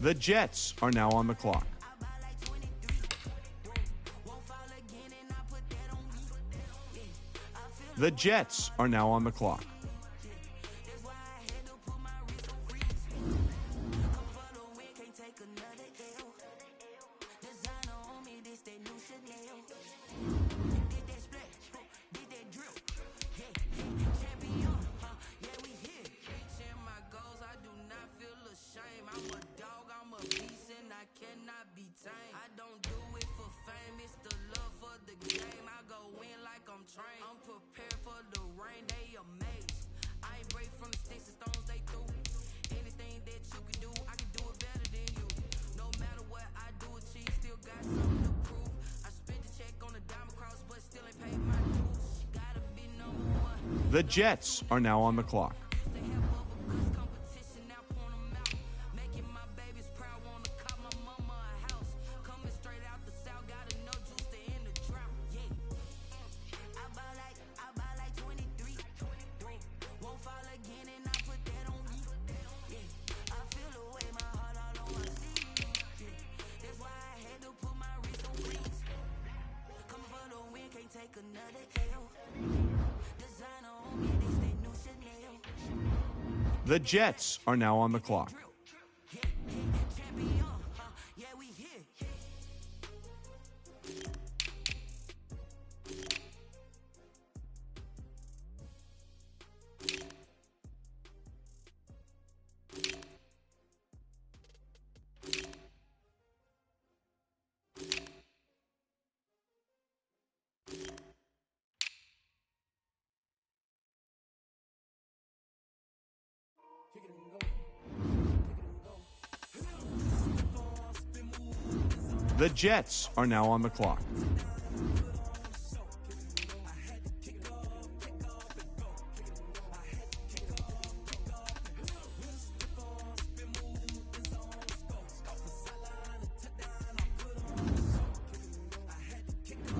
The Jets are now on the clock. The Jets are now on the clock. The Jets are now on the clock. The Jets are now on the clock. The Jets are now on the clock.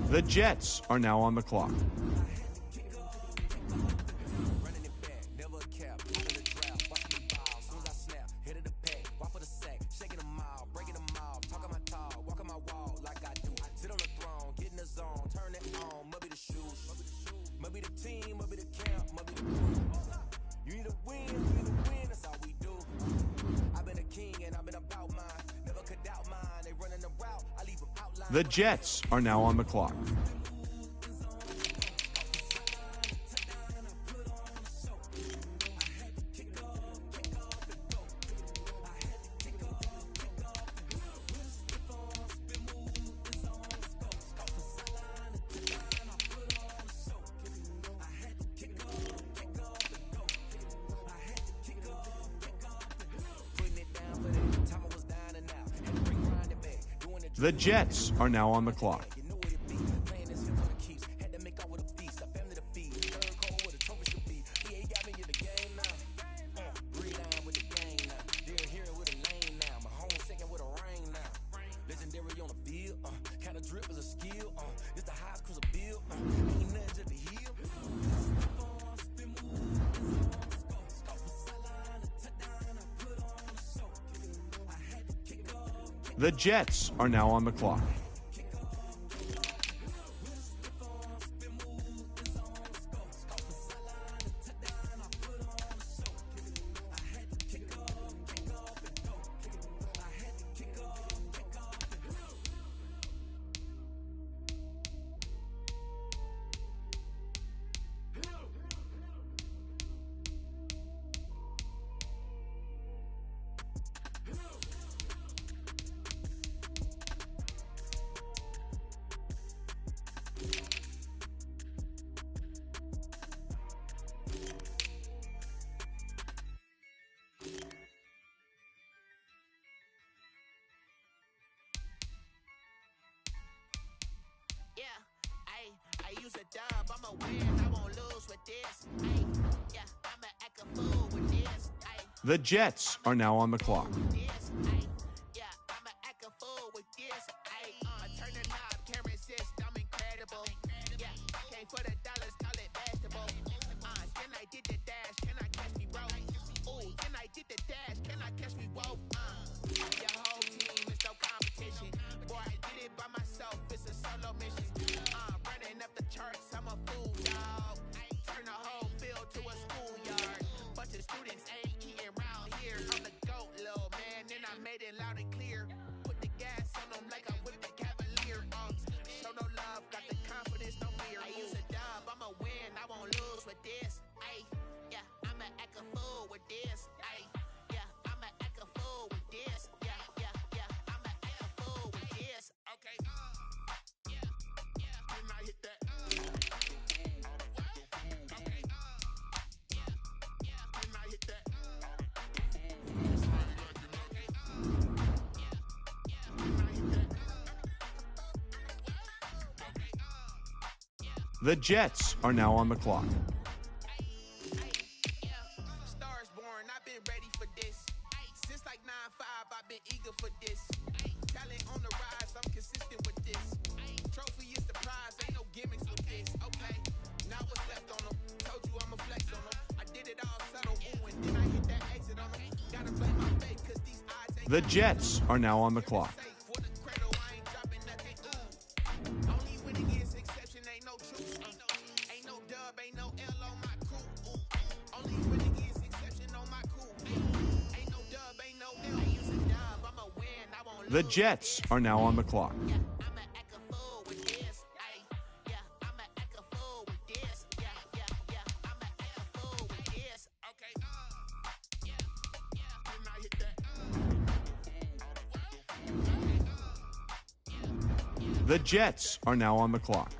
The Jets are now on the clock. The Jets are now on the clock. The Jets are now on the clock. The Jets are now on the clock. use a dub, I'ma win, I won't lose with this. Ay, yeah, I'ma act a fool with this. Ay, The Jets are now on the clock. this. Ay, yeah, I'ma act a fool with this. Ay, I turn the knob, can't resist, I'm incredible. Yeah, came for the dollars, call it basketball. Then I did the dash, can I catch me roll? Ooh, then I did the dash, can I catch me roll? Your whole team is no competition. Boy, I did it by myself, it's a solo mission. Running up the charts, I'm a fool, dog. Turn the whole field to a schoolyard. Bunch of students ain't eating round here. I'm the GOAT, little man, and I made it loud and clear. Put the gas on them like I whipped the Cavalier. Show no love, got the confidence, no fear. I use a dub, I'ma win, I won't lose with this. Ay, yeah, I'ma act a fool with this. Ay, yeah, I'ma act a fool with this. Yeah, yeah, yeah, I'ma act a fool with this. Okay, yeah, yeah, then I hit that. Okay, yeah, yeah, then I hit that. Okay, yeah, yeah, then I hit that. Okay, yeah. The Jets are now on the clock. Stars born, I've been ready for this. Since like 9-5, I've been eager for this. Talent on the rise, I'm consistent with this. Trophy is the prize, ain't no gimmicks with this. Okay, now what's left on them? Told you I'ma flex on them. I did it all subtle, ooh, and then I hit that exit on them. Gotta play my faith, cause these odds ain't The Jets are now on the clock. safe. For the cradle, I ain't dropping nothing, ooh. Only winning is exception, ain't no truth. Ain't no dub, ain't no L on my crew. Ooh. Only winning is exception on my crew. Ain't no dub, ain't no L. Use a dub, I'ma win, I won't The lose. Jets are now on the clock. Yeah, I'ma act a fool with this. Ay, yeah, I'ma act a fool with this. Yeah, yeah, yeah, I'ma act a fool with this. Okay, yeah, yeah, then I hit that. The Jets are now on the clock.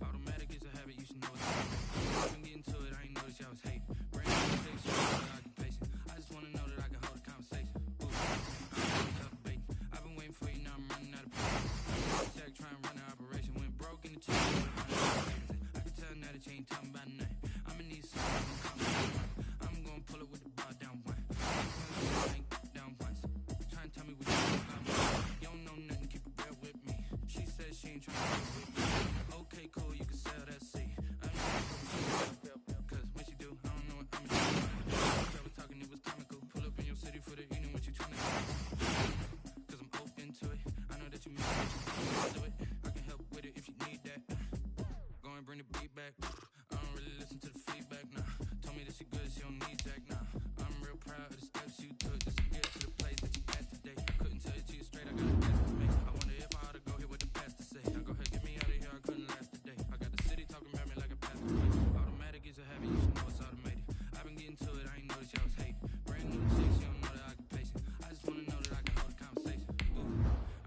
Automatic is a habit, you should know it's I've been getting to it, I ain't noticed y'all was hating. Brand new mistakes, you know that I can pace it. I just wanna know that I can hold a conversation. Ooh, I'm baiting. I've been waiting for you, now I'm running out of patience. Check, try and run an operation. Went broke in the check. I can tell now that you ain't talking about nothing. I'ma need something. I'm gonna pull it with the bar down one. I ain't down once. Try and tell me what you know about me. You don't know nothing, keep it real with me. She said she ain't trying to deal with me. Okay, cool, you can sell that seat. I know cause when she do, I don't know what I'm doing. I was talking, it was comical. Pull up in your city for the evening, what you trying to do? Cause I'm open to it. I know that you miss it, you do it. I can help with it if you need that. Go and bring the beat back. I don't really listen to the feedback, nah. Told me that she good, she don't need Jack, nah. I'm real proud of the steps you took just to get to the place that you at today. Couldn't tell you to you straight, I got a guess to make. I wonder if I ought to go here with the past to say. Now go ahead, get me out of here, I couldn't last today. I got the city talking about me like a pastor. Automatic is a habit, you should know it's automated. I've been getting to it, I ain't noticed y'all was hating. Brand new chicks, you don't know that I can pace it. I just wanna know that I can hold a conversation. Ooh,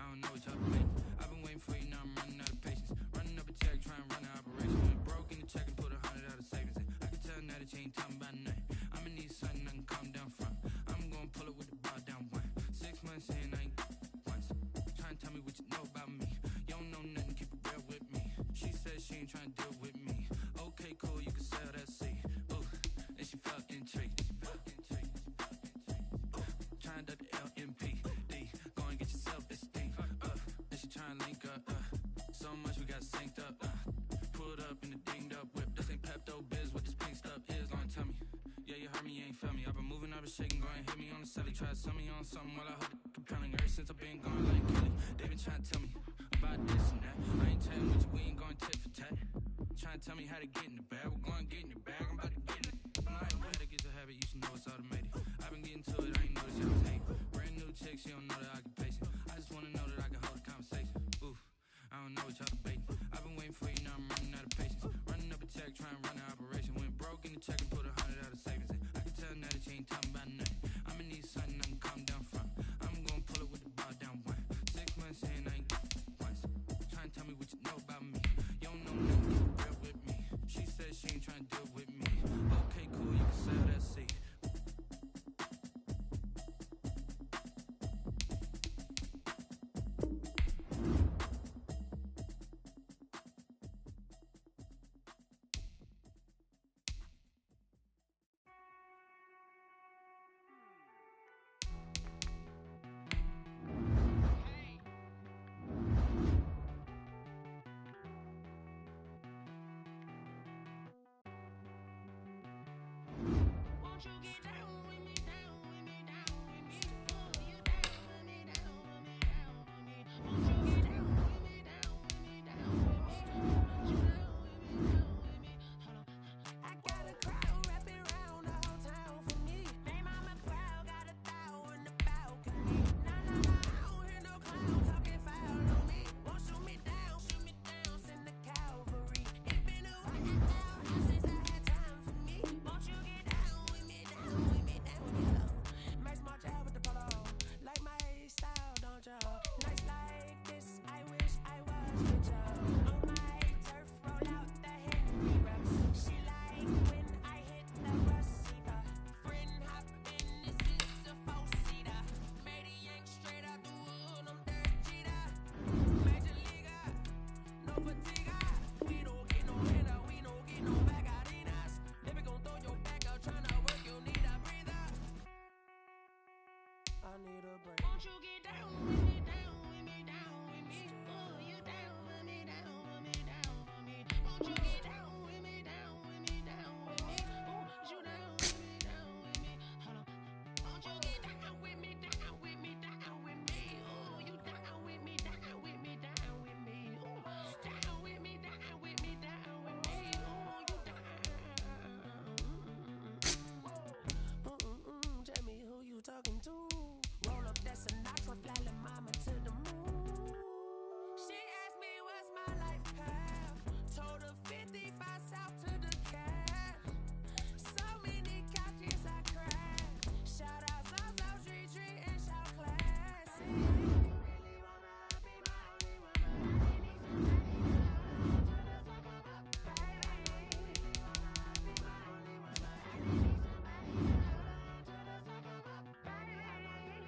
I don't know what y'all debating. I've been waiting for you, now I'm running out of patience. Running up a check, try and run an operation. Went broke in the check and put 100 out of savings. I can tell now that you ain't talking about nothing. I'ma need something I can calm down from. I'm gonna pull it with the bar down one. 6 months in, I ain't once. Try and tell me what you know about me. You don't know nothing, keep it real with me. She said she ain't trying to deal with me. Okay, cool, you can sell that seat. Ooh, and she felt intrigued. Trying to duck the LMPD. Go and get your self-esteem. And she trying to link up. So much we got synced up. Pulled up in the dinged up whip. This ain't Pepto Biz, what this pink stuff is. Go and tell me. Yeah, you heard me, you ain't feel me. I've been moving, I've been shaking. Go and hit me on the celly. Try to sell me on something while I hold it. repelling ever since I've been gone like Kelly. They been trying to tell me about this and that. I ain't telling what we ain't going tit for tat. Trying to tell me how to get in the bag. We're going to get in your bag. I'm about to get in it. I'm like, go ahead, it's a habit. You should know it's automated. I've been getting to it. I ain't noticed y'all was hate. Brand new chick, she don't know the occupation. I just want to know that I can hold a conversation. Oof, I don't know what y'all debating. I've been waiting for you, now I'm running out of patience. Running up a check, trying to run an operation. Went broke in the check and put 100 out of savings in. I can tell now that you ain't talking about nothing. I'ma need something I can calm down from. I'm gonna pull it with the bar down one. 6 months in, I ain't once. Trying to tell me what you know about me. You don't know nothing, get real with me. She said she ain't trying to deal with me. Okay, cool, you can sell that seat. Won't you get down with me, down with me, down with me? Oh, you down with me, down with me, down with me. Won't you get down with me, down with me, down with me? Won't you down with me, down with me? Hold on. I got a crowd wrapping around the whole town for me. Name on my crowd, got 1,000 in the balcony. Nah, nah, nah, I don't hear no clown talking foul on me. Won't shoot me down, send the cavalry. It's been a while since I had time for me. Won't you get down with me, down with me, down with me? Max March out with the polo. Like my style, don't you? Nights like this, I wish I was with you. On my turf, roll out the Henry rocks. She like when I hit the receiver. Friend hop in, this is a 4-seater. Made a yank straight out the wood, I'm dirt cheater. Major leaguer, no fatigue. We don't get no hitter, we don't get no bacarinas. Never gon' throw your back out, tryna work, you need a breather. I need a break. Won't you get down with me, down with me, down with me? Oh, you down with me, down with me, down with me. Won't you get down with me, down with me, down with me? Oh, you down with me, down with me? Hold on. Won't you get down with me, down with me, down with me? Oh, you down with me, down with me, down with me? Oh, down with me, down with me, down with me? Oh, you down. Tell me who you talking to. Roll up, that's a knock from fly la mama to the moon. She asked me what's my life path. Told her 55 south to the cat. So many couches I crashed. Shout out Zaza, Tree Tree, and shout classy. Really wanna be my only woman. I need somebody to the suck up, baby. Really wanna be my only woman. I need somebody to the suck up, baby.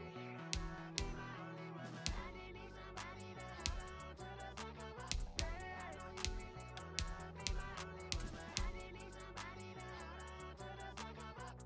Really wanna be my only woman. I need somebody to hold on to the suck up, baby. I know you really wanna be my only woman. I need somebody to hold on to the suck up.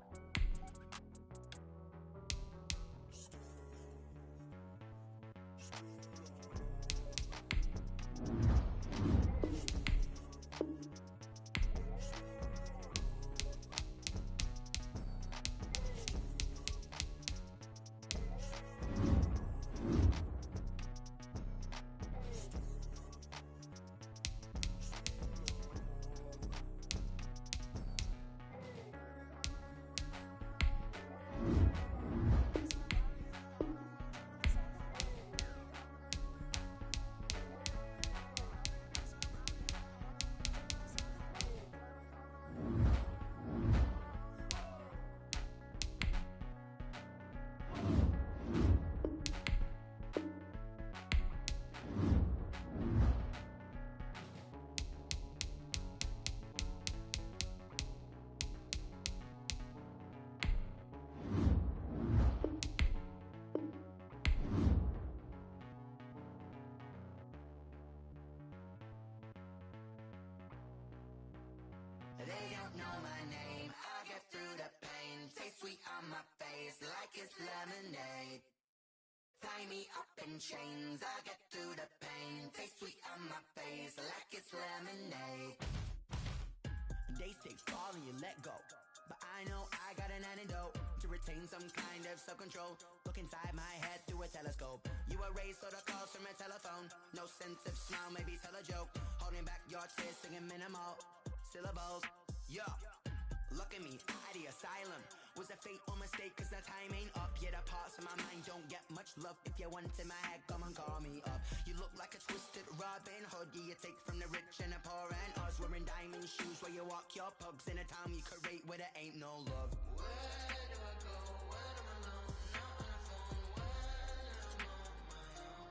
They don't know my name, I get through the pain. Taste sweet on my face like it's lemonade. Tie me up in chains, I get through the pain. Taste sweet on my face like it's lemonade. They say fall and you let go, but I know I got an antidote to retain some kind of self-control. Look inside my head through a telescope. You erase all the calls from a telephone. No sense of smile, maybe tell a joke. Holding back your tears, singing minimal syllables. Yeah. Look at me, at the asylum. Was a fate or mistake, cause the time ain't up. Yeah, the parts of my mind don't get much love. If you want in my head, come and call me up. You look like a twisted Robin Hood. Yeah, you take from the rich and the poor and us. Wearing diamond shoes where you walk your pugs. In a town you create where there ain't no love. Where do I go? When I'm alone? Not on the phone. When I'm on my own.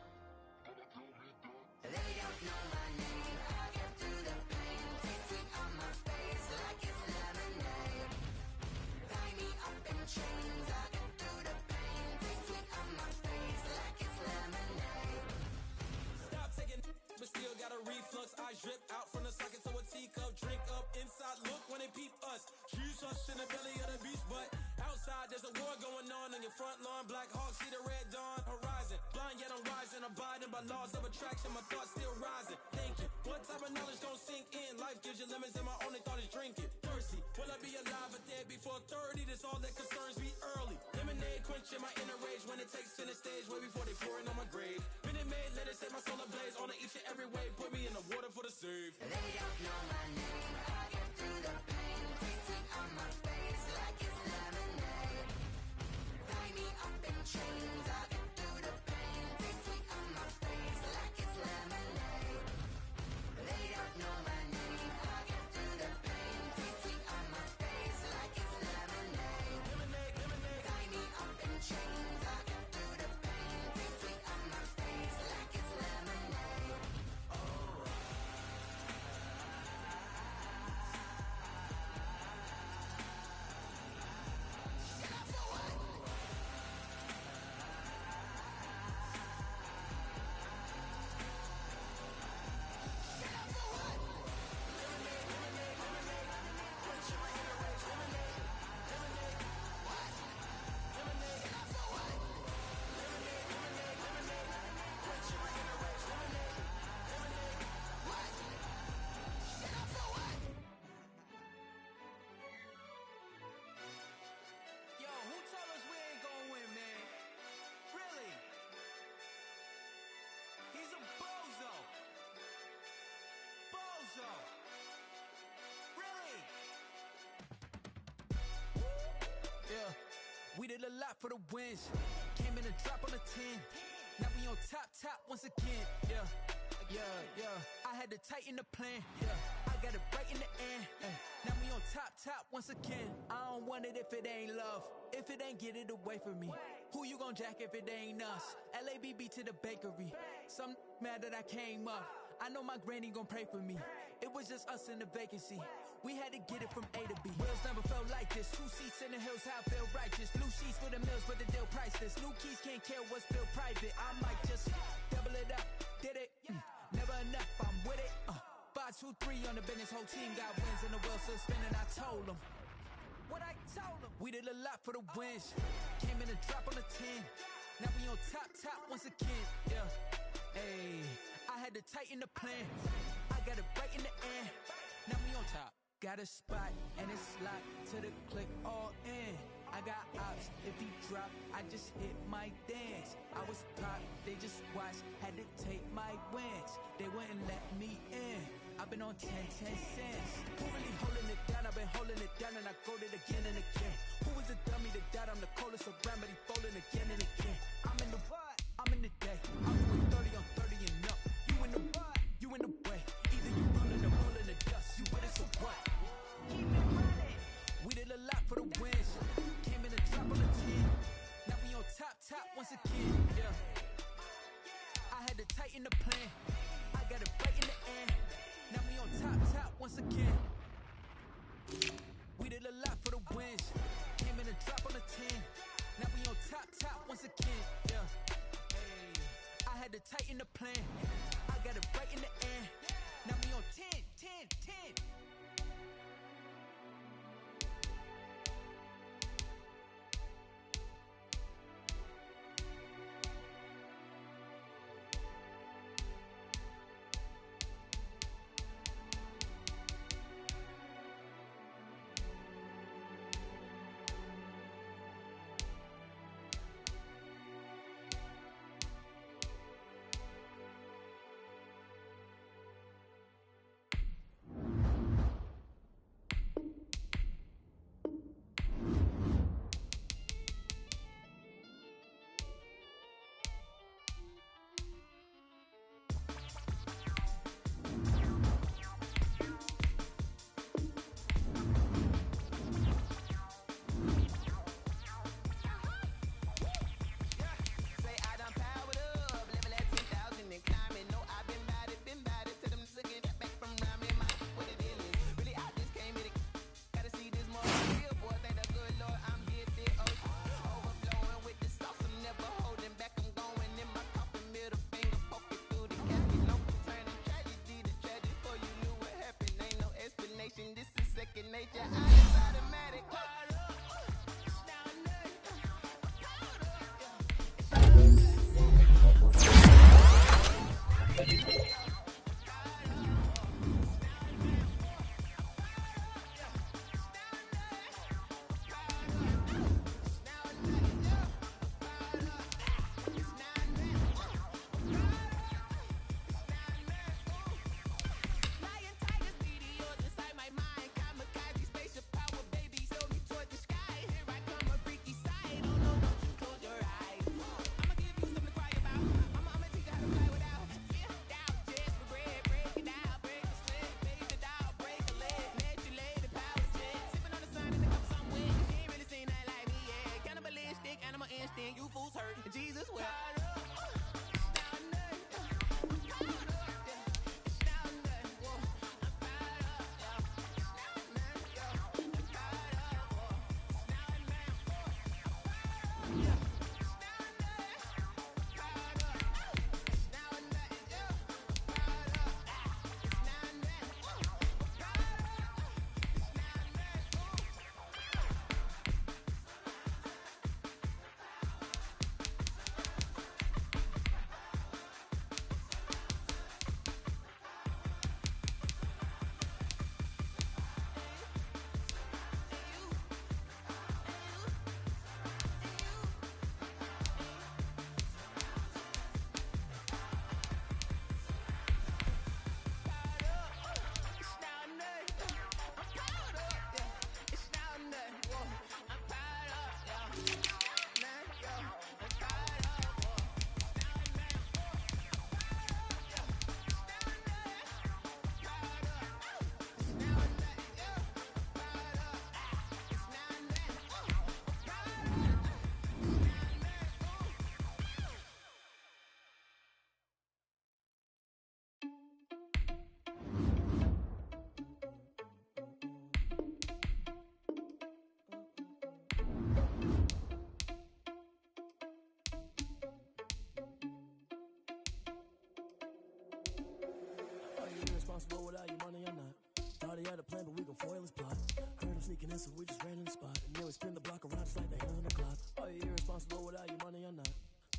They don't know my name. I get through the pain. Taste sweet on my face like it's lemonade. Tie me up in chains. I get through the pain. Taste sweet on my face like it's lemonade. Stop taking but still got a reflux. I drip out from the socket to a teacup. Drink up inside, look when they peep us. Choose us in the belly of the beast, but outside there's a war going on your front lawn. Black Hawk, see the red dawn horizon. Blind yet I'm rising, abiding by laws of attraction. My thoughts still rising. Thinking, what type of knowledge gon' sink in? Life gives you lemons and my only thought is drinking. Thirsty, will I be alive or dead before 30? That's all that concerns me early. Lemonade quenching my inner rage when it takes center stage. Way before they pouring on my grave. Minute Maid, let it set my soul ablaze. On each and every way, put me in the water for the save. They don't know my name. I get through the pain. Taste sweet on my face like it's lemonade. Tie me up in chains. I get through the pain. Taste sweet on my face like it's lemonade. They don't know my name. I get through the pain. Taste sweet on my face like it's lemonade. Lemonade, lemonade. Tie me up in chains. I get through the pain. Taste sweet on my face like it's lemonade. Yo, who told us we ain't gonna win, man? Really? He's a bozo. Bozo. Really? Yeah, we did a lot for the wins. Came in a drop on a 10. Now we on top once again. Yeah. I had to tighten the plan. Yeah, I got it right in the end. Now we on top once again. I don't want it if it ain't love. If it ain't, get it away from me. Who you gon' jack if it ain't us? LABB to the bakery. Some mad that I came up. I know my granny gon' pray for me. It was just us in the vacancy. We had to get it from A to B. Wheels never felt like this. 2 seats in the hills, how I feel righteous. Blue sheets for the mills, but the deal priceless. New keys can't care what's still private. I might just double it up. Did it? Never enough, I'm with it. 5, 2, 3 on the business. Whole team got wins and the wheels still spinning. I told them what I told them. We did a lot for the wins. Came in a drop on a 10. Now we on top once again. Yeah. Hey, I had to tighten the plan. I got it right in the end. Now we on top. Got a spot and it's locked to the click all in. I got ops, if he drop, I just hit my dance. I was pop, they just watched, had to take my wins. They wouldn't let me in. I've been on 10 cents. Who really holding it down? I've been holding it down and I go it again and again. Who was the dummy that died? I'm the coldest around, but he folding again and again. I'm in the what? I'm in the day. I'm doing 30 on 30 and up. You in the what? You in the way. Either you rolling or rolling the dust. You with us or what? Keep it running. We did a lot for the wins. Came in a drop on a 10. Now we on top once again. Yeah. I had to tighten the plan. I got it right in the end. Now we on top once again. We did a lot for the wins. Came in a drop on a 10. Now we on top once again. Yeah. Hey. I had to tighten the plan. I got it right in the end. Now we on 10. Jesus will. Irresponsible without your money or not. Thought he had a plan, but we gon' foil his plot. Heard him sneaking in, so we just ran in the spot. And then we spin the block around just like the hands on the clock. Are you irresponsible without your money or not?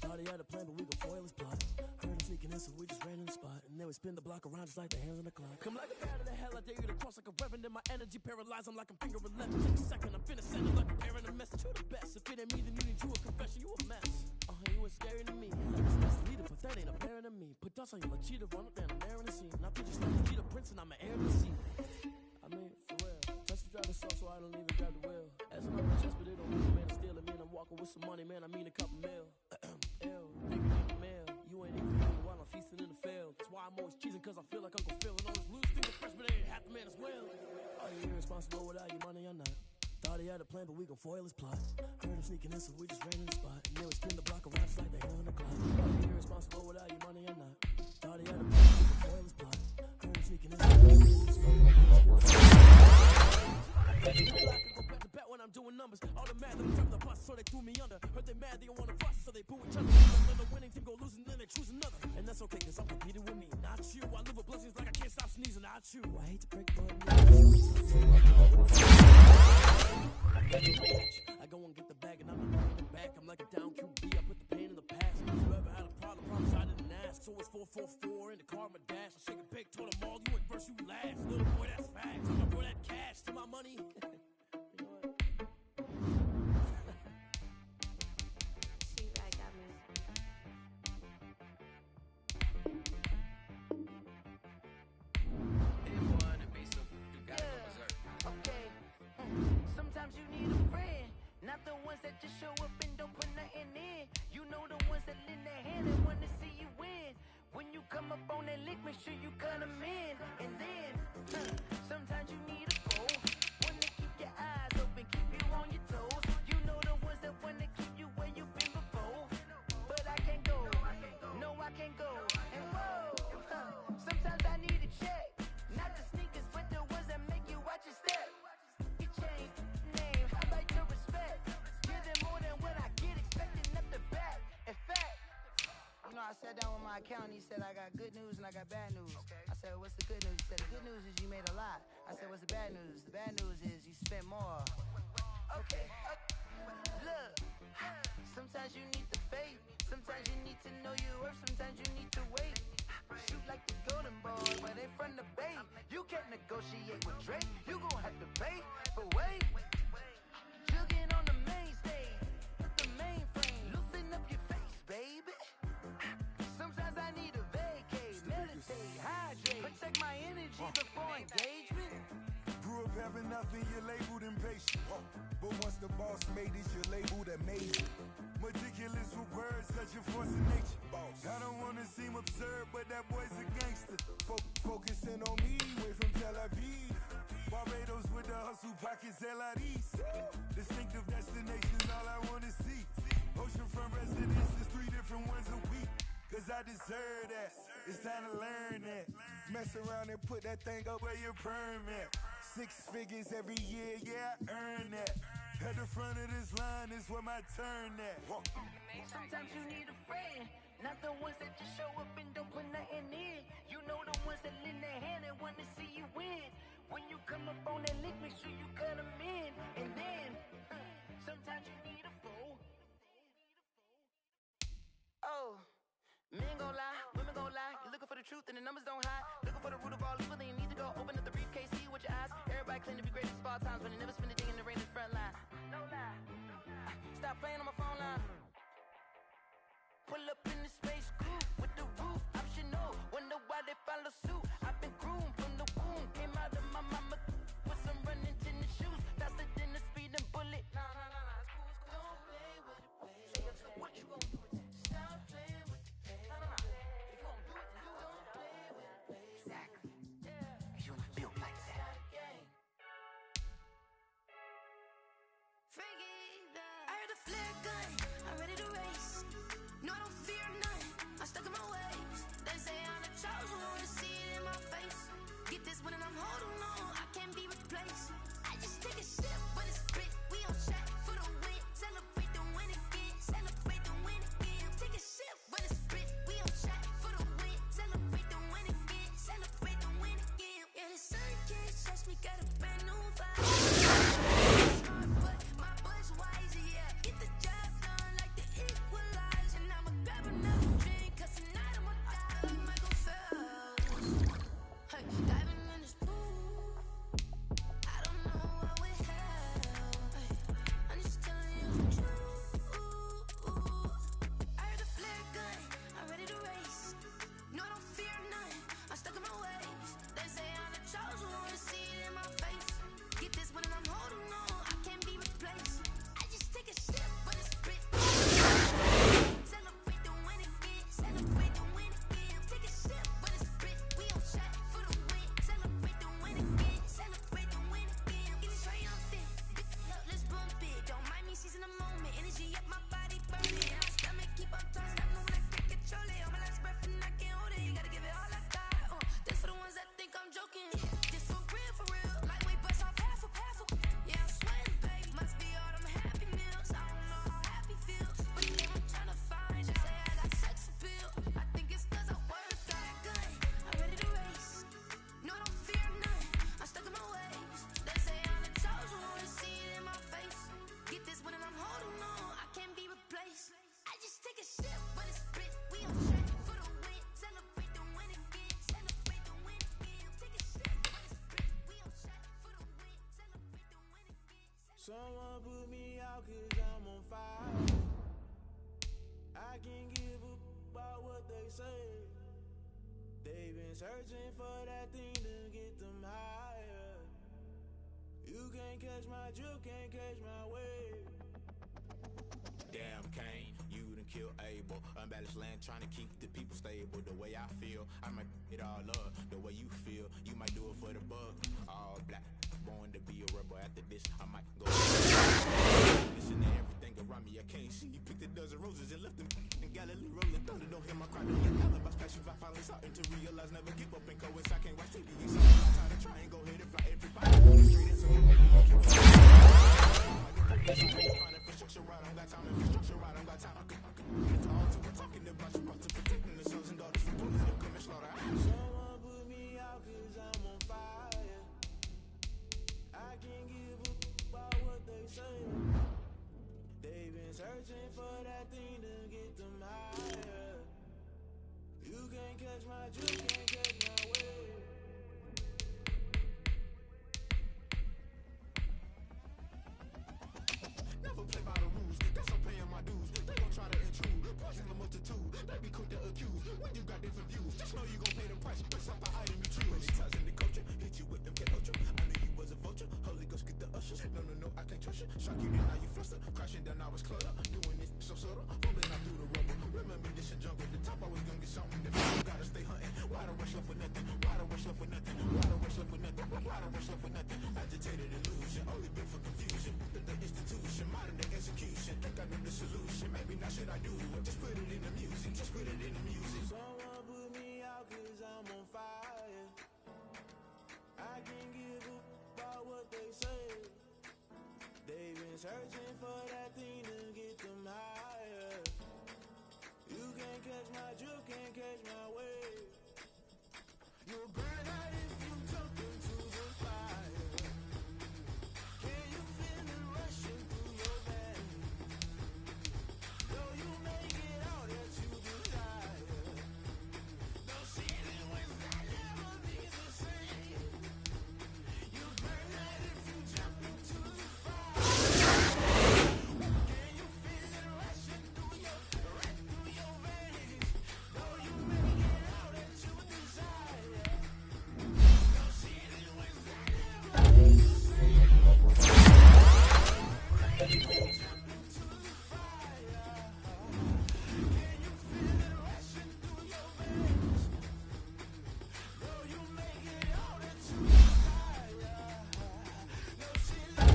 Thought he had a plan, but we gon' foil his plot. Heard him sneaking in, so we just ran in the spot. And then we spin the block around just like the hands on the clock. Come like a bat of the hell, I dare you to cross like a reverend. And my energy paralyzed, I'm like I'm finger 11. Take a second, I'm finna send it like a parent a message. You the best, if it ain't me, then you need you a confession. You a mess. You was scary to me. Leader, but that ain't apparent to me. Put dust on you like cheetah, run up down the air in the scene. Now put just like a cheetah prince and I'm an heir to the scene. I mean, for real. Touch the driver's soft so I don't even grab the wheel. As I'm on my chest, but it don't mean man to steal it. Man, I'm walking with some money, man, I mean a couple mil. Ew, nigga need the mail. You ain't even feeling while I'm feasting in the field. That's why I'm always cheesing, cause I feel like Uncle Phil. And all those loose things are fresh, but they ain't half the man as well. Are you irresponsible without your money or not? Thought he had a plan, but we gon' foil his plot. Heard him sneaking in, so we just ran in the spot. And then we spin the block around just like the hands on the clock. Are you irresponsible without your money or not? Thought he had a plan, but we gon' foil his plot. Heard him sneaking in, so we just ran in the spot. I could go back to bat when I'm doing numbers. All the mad that I'm from the bus, so they threw me under. Heard they mad, they don't wanna fuss, so they boo each other. Let the winning team go losing, then they choose another. And that's okay, cause I'm competing with me. Not you, I live with blessings like I can't stop sneezing. Not you, I hate to break my news. I go and get the bag and I'm not bringing it back. I'm like a down QB, I put the pain in the past. If you ever had a problem, promise I didn't ask. So it's 444 in the car, my dash. I shake a big, told them all, you went first, you last. Little boy, that's facts. I'm gonna throw that cash to my money. You know what? She right, got me. Okay. Sometimes you need a friend, not the ones that just show up and don't put nothing in. You know the ones that lend their hand and wanna see you win. When you come up on that lick, make sure you cut them in. And then, sometimes you need a foe, one to keep your eyes open, keep you on your toes. You know the ones that wanna keep you where you've been before. But I can't go, no I can't go. And whoa, sometimes I need a check, not the sneakers, but the ones that make you watch your step. You change name, I like your respect. Give them more than what I get, expecting nothing back. In fact, you know, I sat down with my accountant, he said I got good news and I got bad news. I said, what's the good news? He said, the good news is you made a lot. I said, what's the bad news? The bad news is you spent more. Okay, look, sometimes you need the faith, sometimes you need to know your worth, sometimes you need to wait. Shoot like the golden boy, but they from the bay. You can't negotiate with Drake, you gon' have to pay. But wait, jugging on the main stage, with the mainframe, loosen up your face, baby. Sometimes I need a vacate, meditate, hydrate, protect my energy before engagement. Grew up having nothing, you're labeled impatient. But once the boss made it, you're labeled amazing. Meticulous with words, such a force of nature. I don't wanna seem absurd, but that boy's a gangster. Focusing on me, way from Tel Aviv. Barbados with the hustle pockets, LIDs. Distinctive destinations, all I wanna see. Oceanfront residence, I deserve that. It's time to learn that. Mess around and put that thing up where your permit. 6 figures every year, yeah, I earn that. At the front of this line is where my turn at. Sometimes you need a friend, not the ones that just show up and don't put nothing in. You know the ones that lend their hand and want to see you win. When you come up on that lick, make sure you cut them in. And then, sometimes you need a fool. Oh, men gon' lie, women gon' lie. You're looking for the truth and the numbers don't hide. Looking for the root of all evil, then you need to go open up the briefcase, see with your eyes. Everybody claim to be great at small times, but they never spend a day in the rain in the front line. No lie. Stop playing on my phone line. Pull up in the space coupe with the roof optional. Wonder why they follow suit. I've been groomed from the womb. Came out of my mama with some running tennis shoes. Faster than the speeding bullet. Nah, it's cool. Don't play with it, baby. What you gon' do with it? Stop playing with it, baby. If you gon' do it, then don't play with it, baby. Exactly. Yeah. You built like that. I heard the flare gun. I'm ready to race. No, I don't fear none. I'm stuck in my ways. They say I'm the chosen one, to see it in my face. Get this one and I'm holding on. I can't be replaced. I just take a sip, but it's split. We on track for the win. Celebrate the win again. Celebrate the win again. Take a sip, but it's split. We on track for the win. Celebrate the win again. Celebrate the win again. Yeah, the sun can't touch me. Got a brand new vibe. Smart, but my buzz wise, yeah. Get the job done like the equalizer. And I'ma grab another drink, 'cause tonight I'ma die like Michael Phelps. Hey, diving in this pool. I don't know what we have. Hey, I'm just telling you the truth. I heard the flare gun. I'm ready to race. No, I don't fear none. I'm stuck in my ways. They say I'm the chosen one, to see it in my face. Get this one and I'm holding on. I can't be replaced. I just take a sip, but it's split. Celebrate the win again. Celebrate the win again. Take a sip, but it's split. We on track for the win. Celebrate the win again. Celebrate the win again. Get it triumphant. Look, let's bump it. Don't mind me seizing the moment. Energy up my body burning. My stomach keep on turning. I know when I can't control it. On my last breath and I can't hold it. You gotta give it all I got. This for the ones that think I'm joking. This for real, for real. Lightweight bust off half a. Yeah, I'm sweating, babe. Must be all them happy meals. I don't know how happy feels, but they I'm trying to find. Say I got sex appeal. I think it's 'cause I work that good. I'm ready to race. No, I don't fear none. I'm stuck in my ways. They say I'm the chosen one, to see it in my face. Get this one and I'm holding on. I can't be replaced. I just take a sip, but it's split. We on track for the win. Celebrate the win again. Celebrate the win again. Take a sip, but it's split. We on track for the win. Celebrate the win again. Someone put me out 'cause I'm on fire. I can't give a about what they say. They've been searching for that thing to get them higher. You can't catch my drift, can't catch my wave. Damn, Kane, you done killed Abel. Unbalanced land, trying to keep the people stable. The way I feel, I might it all up. The way you feel, you might do it for the bug. All black, born to be a rebel. After this, I might go. Listen to everything around me, I can't see. You picked a dozen roses and left them in Galilee rolling thunder. Don't hear my cry, don't hear alibis. Passion, I finally starting to realize. Never give up and coast. I can't watch TV. So I'm trying to try and go ahead and fly everybody. Infrastructure right, I don't got time. Infrastructure right, I don't got time. I could talk to we're talking about you, about to protecting the sons and daughters from bullying them, come and slaughter. Someone put me out 'cause I'm on fire. I can't give a about what they say. They've been searching for that thing to get them higher. You can't catch my drift, can't catch my wave. Never play by the rules, guess I'm paying my dues. They gon' try to intrude, poison the multitude. They be quick to accuse, when you got different views. Just know you gon' pay the price, based off the item you choose. Many times in the culture, hit you with them get ultra. I knew you was a vulture, Holy Ghost get the ushers. No, I can't trust you. Shock you, then now you fluster. Crashing down, I was cluttered. Doing this so subtle, fumbling out through the rubble. Remember this in jungle, the top always gonna get something. You gotta stay hunting. Why the rush left for nothing? Why the rush left for nothing? Why the rush left for nothing? Why the rush left for nothing? Agitated illusion, only been for confusion. The institution, modern day execution. Think I know the solution. Maybe not should I do it? Just put it in the music. Just put it in the music. Searching for that thing to get them higher. You can't catch my drift, can't catch my wave. You'll burn out if you jump into the fire. Can you feel it rushing through your veins? Though you make it all that you desire. No ceiling without never be the same. You burn out if you jump into the fire. Can you feel it rushing through your veins? Though you make it all that you desire. No ceiling without never be the same. Can you jump into the fire? Can you feel it rushing through your veins? Though you make it all that you desire. No ceiling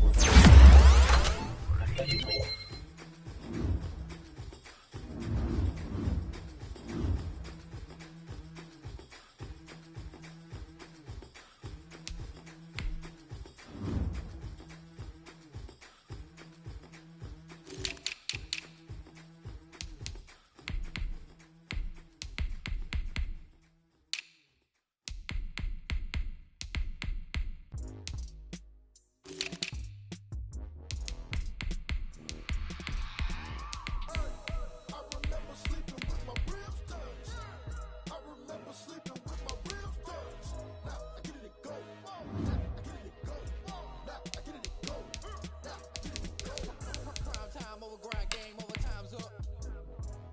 without Prime time over grind, game over, time's up.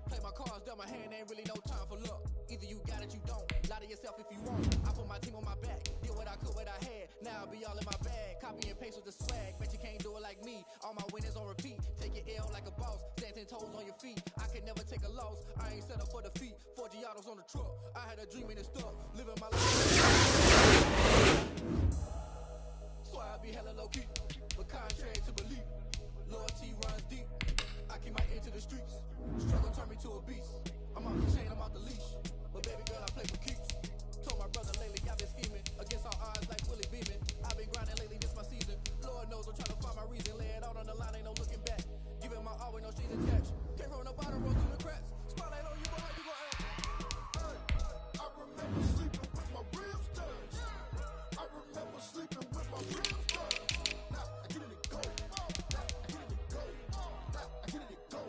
Play my cards, dealt my hand, ain't really no time for luck. Either you got it, you don't. Lie to yourself if you won't. I put my team on my back, did what I could, what I had. Now I'll be all in my bag, copy and paste with the swag. Bet you can't do it like me. All my winners on repeat. Take your L like a boss, stand 10 toes on your feet. I can never take a loss. I ain't set up for defeat. 4 Giottos on the truck. I had a dream and it stuck. Living my life. So I be hella low key, but contrary to belief, loyalty runs deep. I keep my ear to the streets. Struggle turned me to a beast. I'm out the chain, I'm out the leash. But baby girl, I play for keeps. Told my brother lately I've been scheming against all odds like Willie Beeman. I've been grinding lately, this my season. Lord knows I'm trying to find my reason. Lay it out on the line, ain't no looking back. Giving my all with no strings attached. Came from the bottom, rose through the cracks. Spotlight on you, but how you gon' act? I remember sleeping with my ribs touched. I remember sleeping with my ribs touched. Now I get it and go. Now I get it and go. Now I get it and go.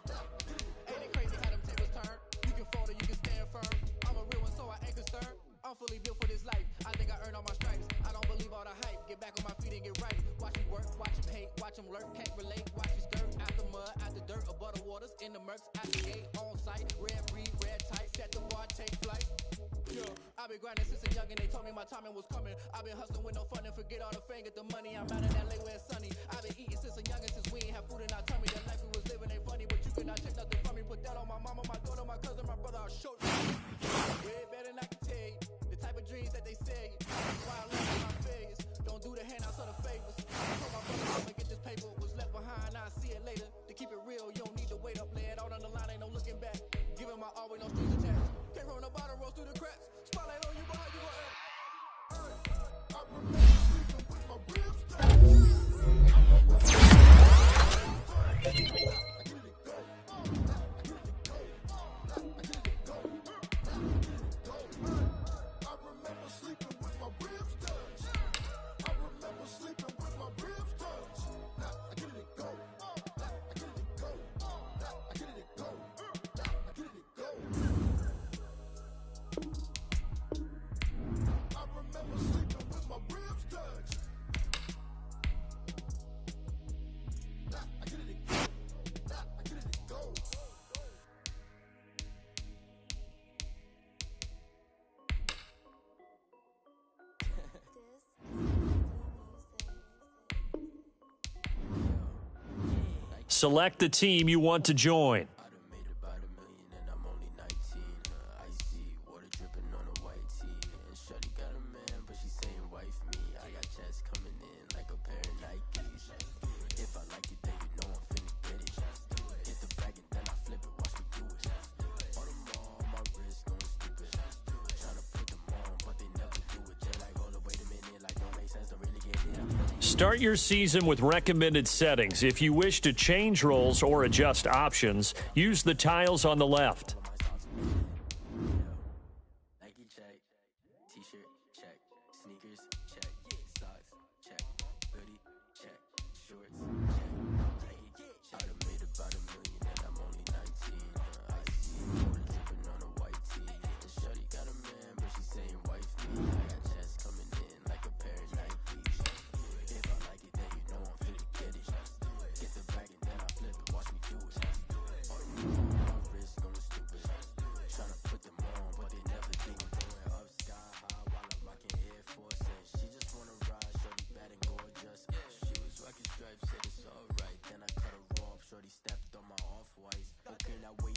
Now I get it and go. Ain't it crazy how them tables turn? You can fold or you can stand firm. I'm a real one, so I ain't concerned. I'm fully built for this life. I think I earned all my stripes. I don't believe all the hype. Get back on my feet and get right. Watch me work, watch him hate, watch him lurk, can't relate. Watch me skirt out the mud, out the dirt, above the waters, in the murks, out the gate, on site, red breed, red tight, set the bar, take flight. Yeah, I've been grinding since a youngin', they told me my timing was coming. I've been hustling with no fun and forget all the fame, get the money. I'm out in LA where it's sunny. I've been eating since a youngin', since we ain't have food in our tummy. The life we was living ain't funny, but you cannot take nothing from me. Put that on my mama, my daughter, my cousin, my brother, I'll show you. Way better than I can tell you. The type of dreams that they say. That's why I love my failures. Don't do the handouts or the favors. I told my brother, come and get this paper. Was left behind, I'll see it later. To keep it real, you don't need to wait up. Lay it out on the line, ain't no looking back. Giving my all with no strings attached. Came from the bottom, rose through the cracks. Spotlight on you, but how you gon' act? I remember sleeping with my ribs touched. I remember sleeping with my ribs touched. I get it and go. Now I get it and go. Now I get it and go. Now I get it and go. I remember sleeping with my ribs touched. I remember sleeping with my ribs touched. Now I get it and go. Now I get it and go. Now I get it and go. Now I get it and go. I remember sleeping with my ribs touched. Now I get it and go. Now I get it and go. Select the team you want to join. I done made about $1 million and I'm only 19. Icy water dripping on a white tee. And Shorty got a man, but she saying wife me. I got checks coming in like a pair of Nikes. If I like it, then you know I'm finna get it. Get the bag and then I flip it, watch me do it. All them all on my wrist going stupid. Tryna put them on, but they never do it. They're like, hold up, wait a minute, like don't make sense to really get it. Start your season with recommended settings. If you wish to change roles or adjust options, use the tiles on the left. Nike check, t-shirt check, sneakers check, socks check, hoodie check, shorts check, Nike check. I done made about $1 million and I'm only 19. I see water dripping on a white tee. And shorty got a man, but she saying wife me. I got chest coming in like a pair of Nikes. If I like it, then you know I'm finna get it. Get the bag and then I flip it, watch me do it. My wrist going stupid. Tryna put them on, but they never do it. Going up sky high while I'm rocking Air Force. And she just wanna ride, shorty bad and gorgeous. She was rocking stripes, said it's alright. Then I cut her off, shorty stepped on my off-whites. Okay, now wait.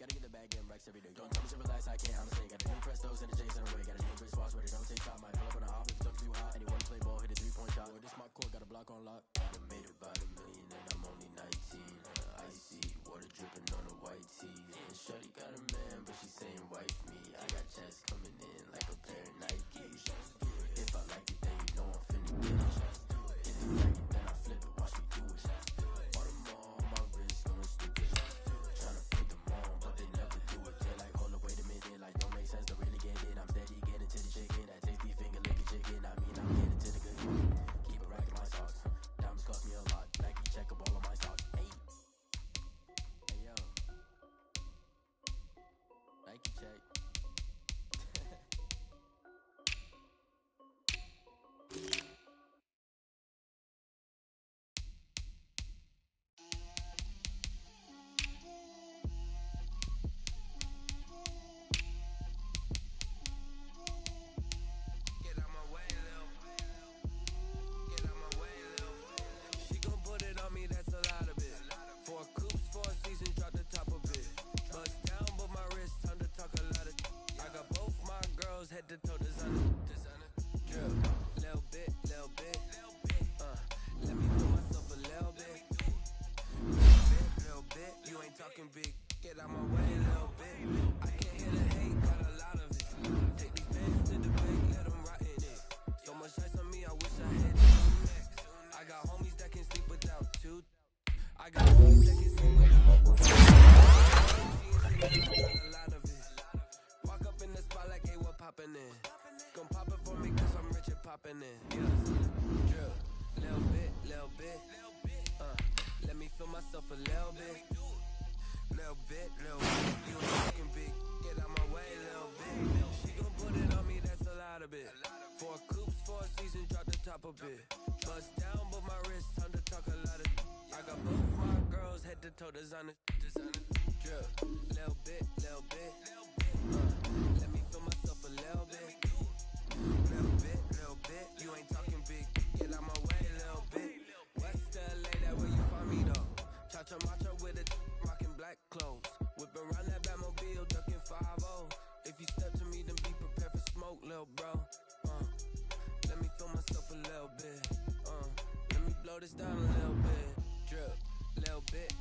Gotta get the bag and racks every day. Don't tell me to relax, I can't, I'm the same. Got a new Prestos and a J's in the way. Got a new Chris Foss, but it don't take time. Might pull up on the hop if it's too hot. Anyone play ball, hit a 3-point shot. Or this my court, got a block on lock. I done made about $1 million and I'm only 19. Icy, water dripping on a white tee. And shorty got a man, but she saying wife me. I got chest coming in like a pair of Nikes. If I like it, then you know I'm finna get it. Get the bag and then I flip it, watch me do it. Bought them all, my wrist going stupid. Tryna put them on, but they never do it. They're like, hold up, wait a minute, like don't make sense to really get it. I'm steady getting to the chicken, that tasty finger licking chicken. I mean, I'm getting to the good one. Keep it racking my socks. Diamonds cost me a lot. Nike check up all of my socks. Hey yo, Nike check. Get out my way, Lil. Get out my way, Lil. She gon' put it on me, that's a lot of it. 4 coops, 4 seasons, drop the top of it. Bust down, but my wrist, time to talk a lot of. I got both my girls head to toe designer. Drill, little bit. Let me feel myself a little bit. Little bit. You ain't talking big. Get out my way, little bit. I can't hear the hate, got a lot of it. Take these bands to the bank, let them rot in it. So much ice on me, I wish I had two necks. I got homies that can sleep without two. I got homies that can sleep without two. A lot of it. Walk up in the spot like, hey, what poppin' in? Gon' pop it for me cause I'm rich and poppin' in. Drill, little bit. Let me feel myself a little bit. Little bit. You ain't talking big. Get out my way, little bit. She gon' put it on me, that's a lot of it. 4 coops, 4 seasons, drop the top a bit. Bust down, but my wrist, time to talk a lot of. I got both my girls head to toe designer. Drill, little bit. Let me feel myself a little bit. Little bit. You ain't talking big. Get out my way, little bit. West LA, that where you find me though. Cha-cha macha with a rockin' black clothes. Whip around that Batmobile, ducking 5-0. If you step to me, then be prepared for smoke, lil' bro. Let me feel myself a little bit. Let me blow this down a little bit. Drip, little bit.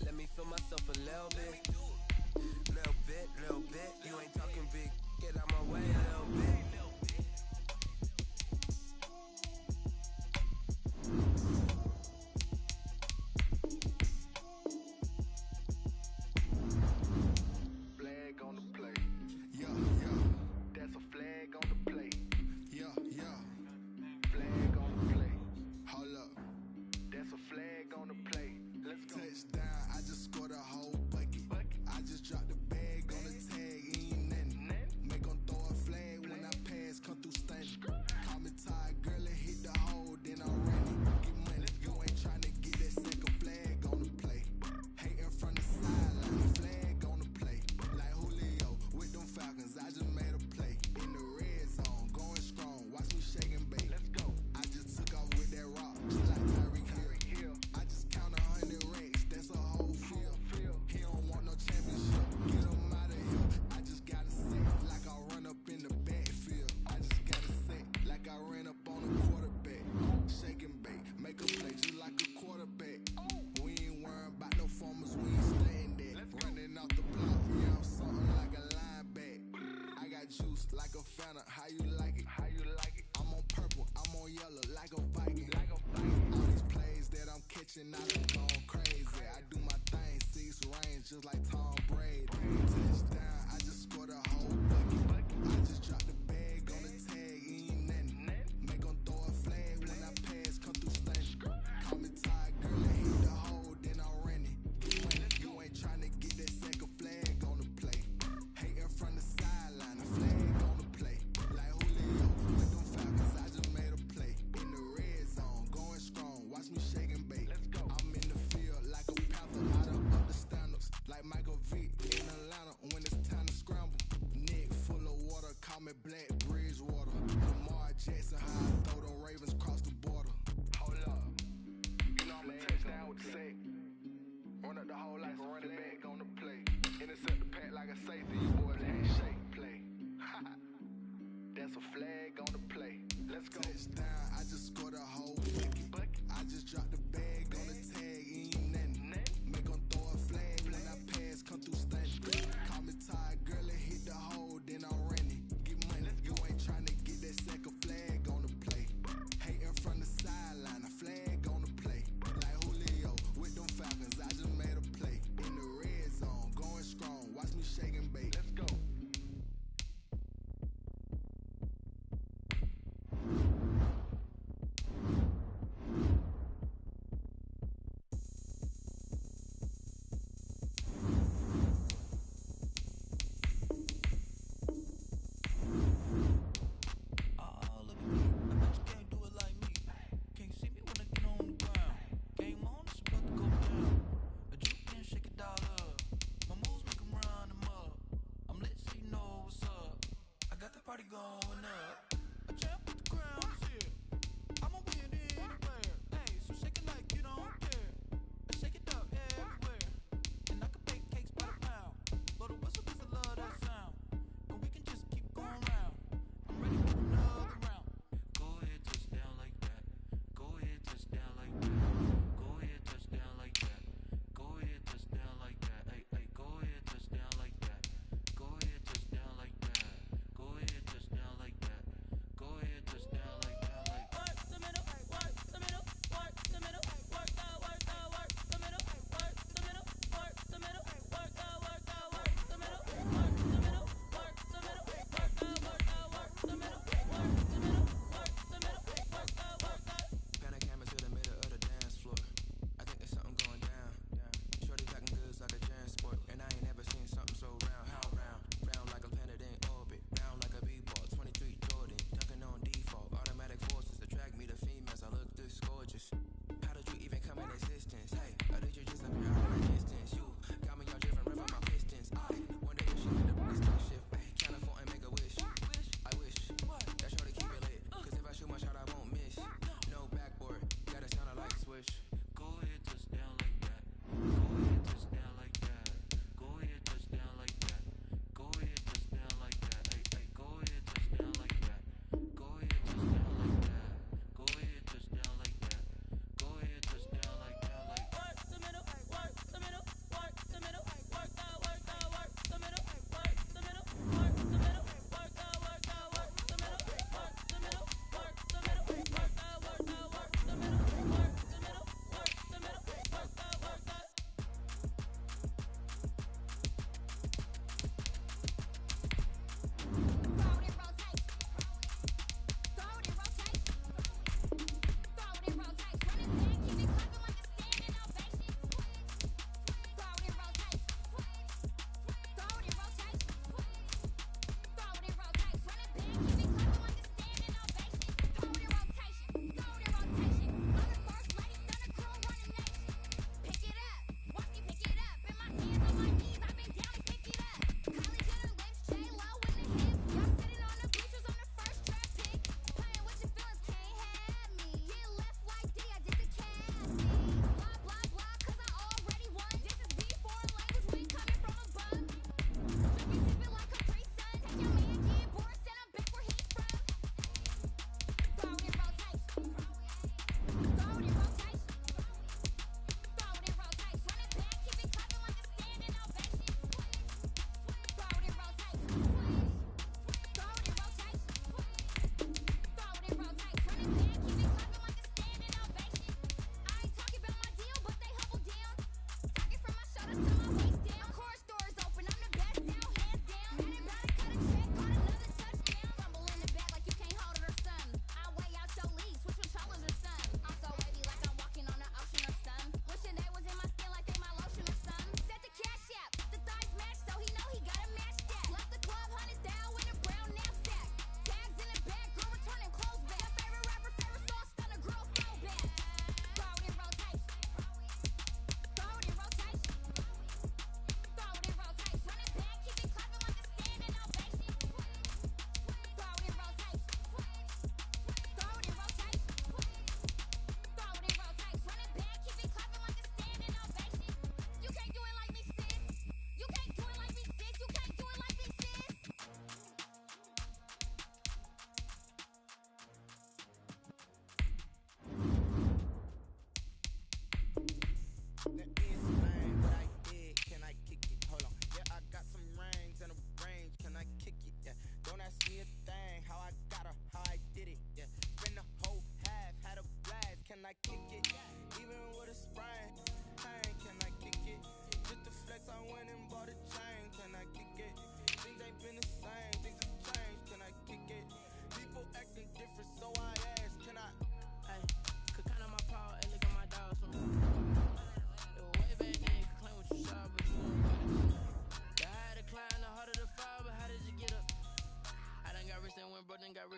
Let me feel myself a little bit. Little bit. You ain't talking big. Get out my way, little bit. Flag on the play. Yeah. That's a flag on the play. Yeah. Flag on the play. Hold up. That's a flag on the play. Let's go. Touchdown. I just scored a whole bucket. I just dropped the bag on the tag. Ain't nothing. Make 'em throw a flag when I pass. Come through stunning. Call me tired, girl, and hit the hole. Then I'm running. Get money. You ain't trying to get that second flag on the play. Hating from the sideline. Flag on the play. Like Julio with them Falcons. I just made a play. In the red zone. Going strong. Watch me shake and bake. Let's go. I just took off with that rock. Just like Tyreek Hill. I just count 100 racks. That's a whole field. He don't want no championship. Get him out of here. I just gotta say, like I run up in the backfield. I just gotta say, like I ran up on a quarterback. Shake and bake. Make a play just like a quarterback. We ain't worrying about no formers. We ain't staying there. Running off the block. Yeah, I'm something like a linebacker. I got juice like a Fanta. How you like it? I'm on purple. I'm on yellow like a Viking. All these plays that I'm catching, I done gone crazy. I do my thing, 6 range, just like Tom Brady. Touchdown, I just scored a whole bucket. I just dropped the bag on the tag, ain't nothing. Make 'em throw a flag when I pass, come through stunning. Call me Ty, girl, I hit the hole, then I ran it. You ain't tryna get that second flag on the play. Hating from the sideline, the flag on the play. Like Julio with them Falcons, I just made a play. In the red zone, going strong, watch me shake and bake. I'm in the field like a panther, out of up the standards. Like Michael Vick in Atlanta,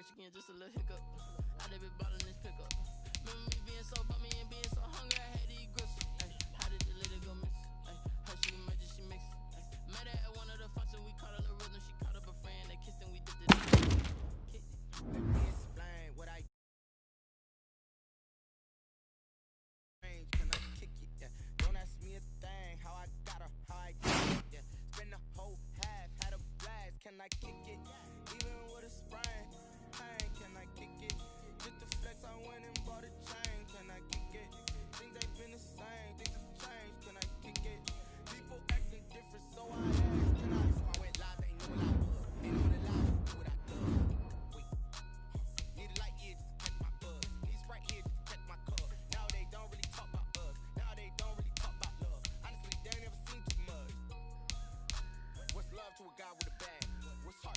rich again, just a little hiccup. I done been ballin' this pickup. Remember me being so bummy and being so hungry, I had to eat gristle. Ay, how did the lady go miss? Ay, how she made it, she mix it. Ay, met her at one of the functions, we caught her the rhythm. She caught up a friend, they kissed and we did this. Let me explain what I range. Can I kick it? Yeah. Don't ask me a thing. How I got her, how I get it. Yeah. Spend the whole half, had a blast. Can I kick it? Even with a sprain, pain. Can I kick it? Just the flex, I went and bought a chain. Can I kick it? Things ain't been the same. Things have changed. Can I kick it? People acting different, so I asked. Can I? So I went live. They knew what I was. They knew what I live. Do what I love. Wait. Need a light here just to catch my buzz. Need Sprite here just to catch my cup. Now they don't really talk about us. Now they don't really talk about love. Honestly, they ain't never seen too much. What's love to a guy with a bag? What's heart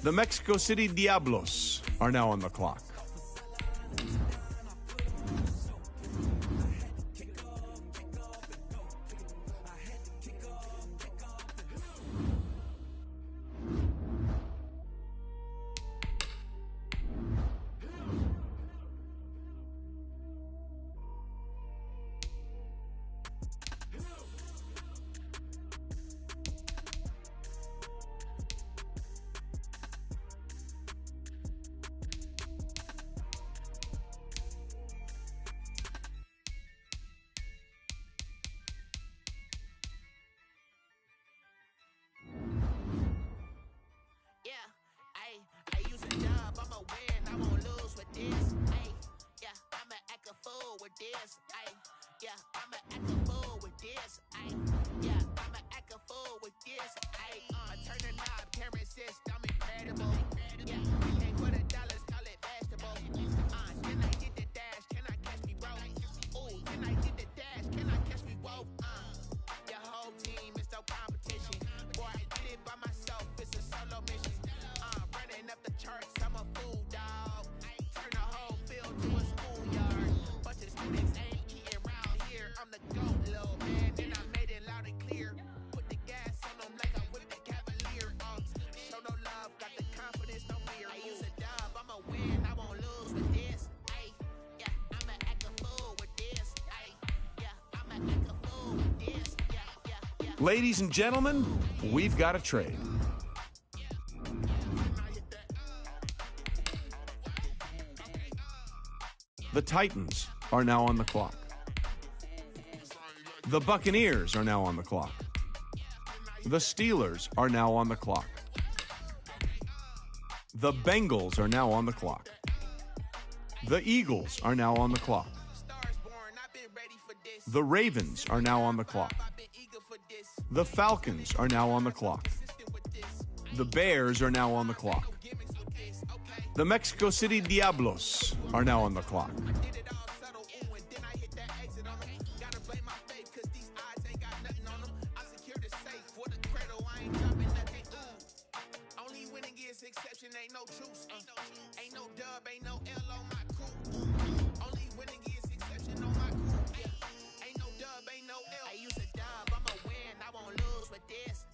The Mexico City Diablos are now on the clock. I use a dub, I'ma win, I won't lose with this. Ay, yeah, I'ma act a fool with this. Ay, yeah, I'ma act a fool with this. Ay, yeah, I'ma act a fool with this. Ay, I turn the knob, can't resist, I'm incredible. Yeah, ain't for the dollars, call it vegetable. Then I did the dash, can I catch me, bro? Ooh, then I did the dash, can I catch me, whoa? Your whole team is no competition. Boy, I did it by myself, it's a solo mission. Running up the charts, I'm a fool, dog. Turn the whole field to a schoolyard. Bunch of students ain't eating around here. I'm the GOAT, little man, and I made it loud and clear. Put the gas on them like I'm with the Cavalier. Show no love, got the confidence, no fear. I use a dub, I'ma win, I won't lose with this. Ay, yeah, I'ma act a fool with this. Ay, yeah, I'ma act a fool with this. Yeah. Ladies and gentlemen, we've got a trade. The Titans are now on the clock. The Buccaneers are now on the clock. The Steelers are now on the clock. The Bengals are now on the clock. The Eagles are now on the clock. The Ravens are now on the clock. The Falcons are now on the clock. The Bears are now on the clock. The Mexico City Diablos are now on the clock.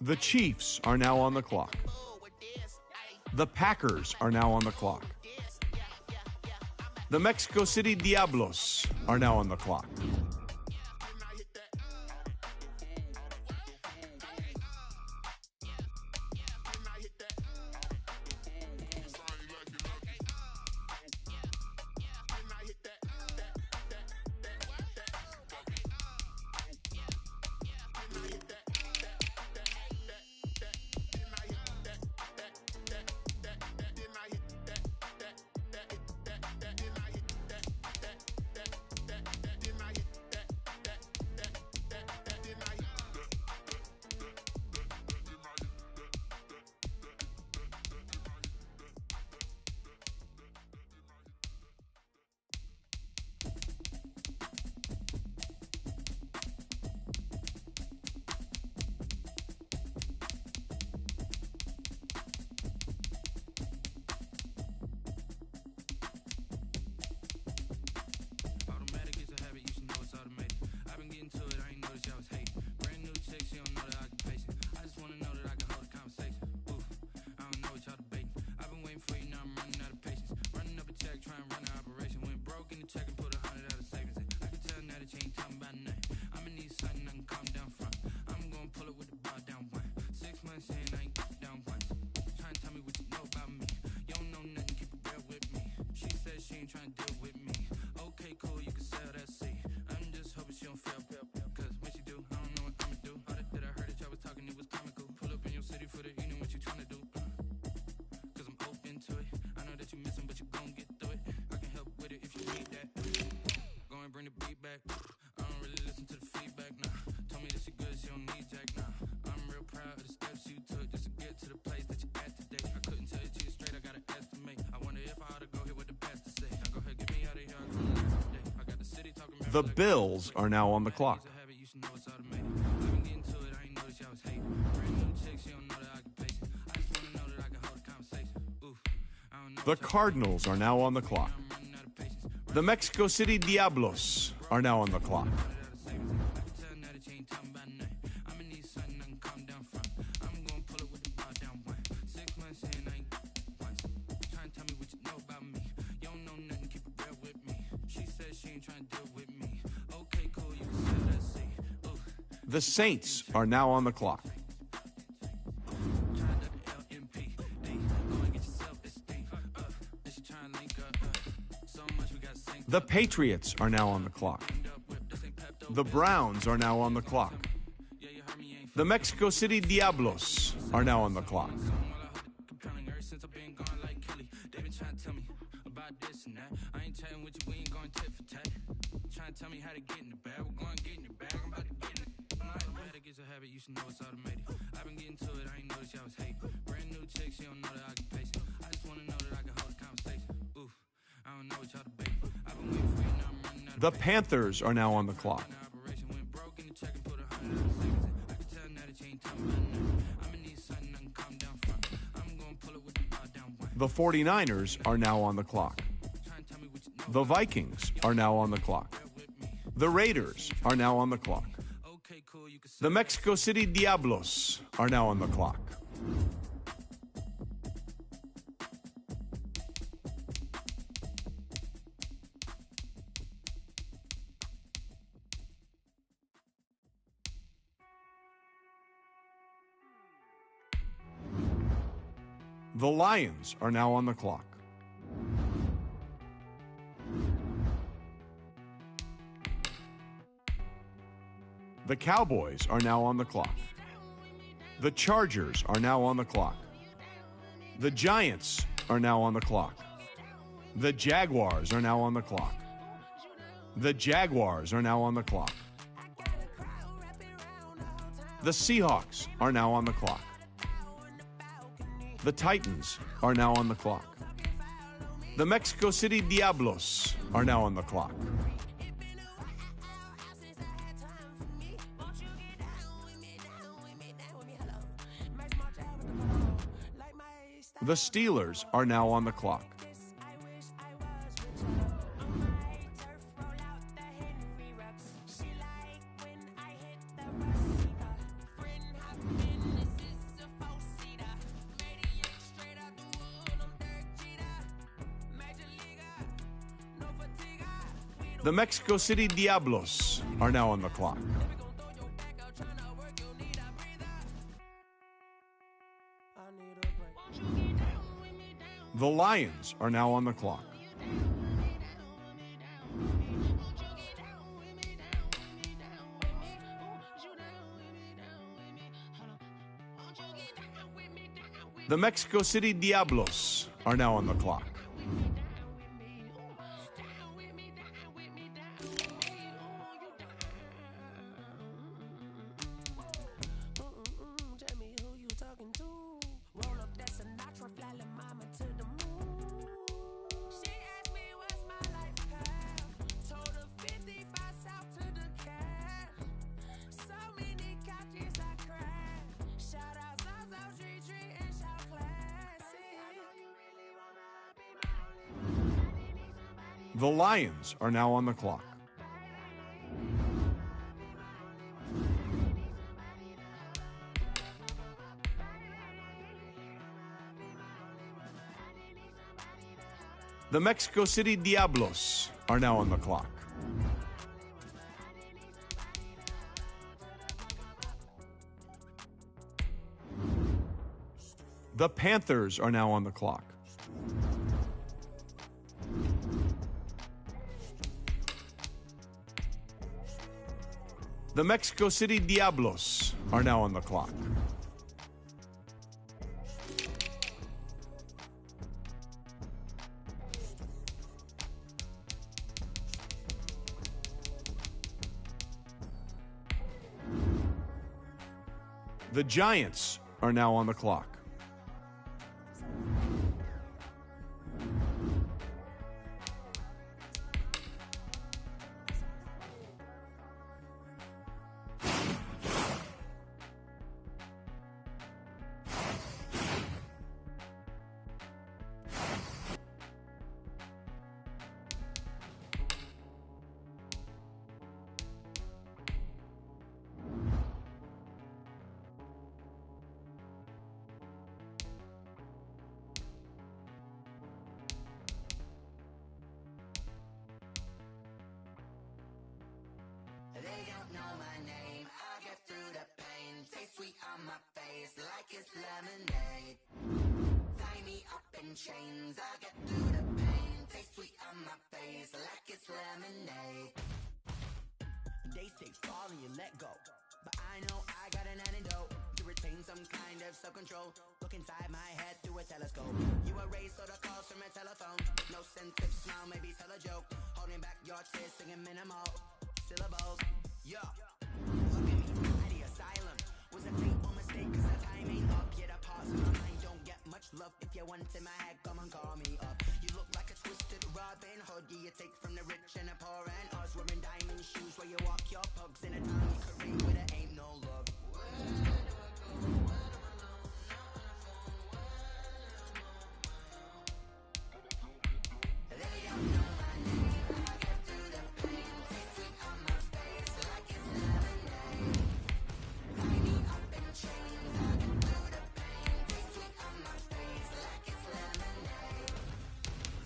The Chiefs are now on the clock. The Packers are now on the clock. The Mexico City Diablos are now on the clock. The Bills are now on the clock. The Cardinals are now on the clock. The Mexico City Diablos are now on the clock. The Saints are now on the clock. The Patriots are now on the clock. The Browns are now on the clock. The Mexico City Diablos are now on the clock. The Panthers are now on the clock. The 49ers are now on the clock. The Vikings are now on the clock. The Raiders are now on the clock. The Mexico City Diablos are now on the clock. The Lions are now on the clock. The Cowboys are now on the clock. The Chargers are now on the clock. The Giants are now on the clock. The Jaguars are now on the clock. The Jaguars are now on the clock. The Seahawks are now on the clock. The Titans are now on the clock. The Mexico City Diablos are now on the clock. The Steelers are now on the clock. The Mexico City Diablos are now on the clock. The Lions are now on the clock. The Mexico City Diablos are now on the clock. The Lions are now on the clock. The Mexico City Diablos are now on the clock. The Panthers are now on the clock. The Mexico City Diablos are now on the clock. The Giants are now on the clock. in chains. I get through the pain. Taste sweet on my face like it's lemonade. They say fall and you let go, but I know I got an antidote to retain some kind of self-control. Look inside my head through a telescope. You erase all the calls from a telephone. No sense of smile, maybe tell a joke. Holding back your tears, singing minimal syllables. Yeah, look at me, mighty asylum. Was a fateful mistake, cause the time ain't up. Yet a parts of my mind don't get much love. If you want in my head, come and call me up. You look like a twisted Robin Hood. Yeah, you take from the rich and the poor and us. Wearing diamond shoes where you walk your pugs in a town you create where there ain't no love. They don't know my name. I get through the pain. Taste sweet on my face like it's lemonade. Tie me up in chains. I get through the pain. Taste sweet on my face like it's lemonade.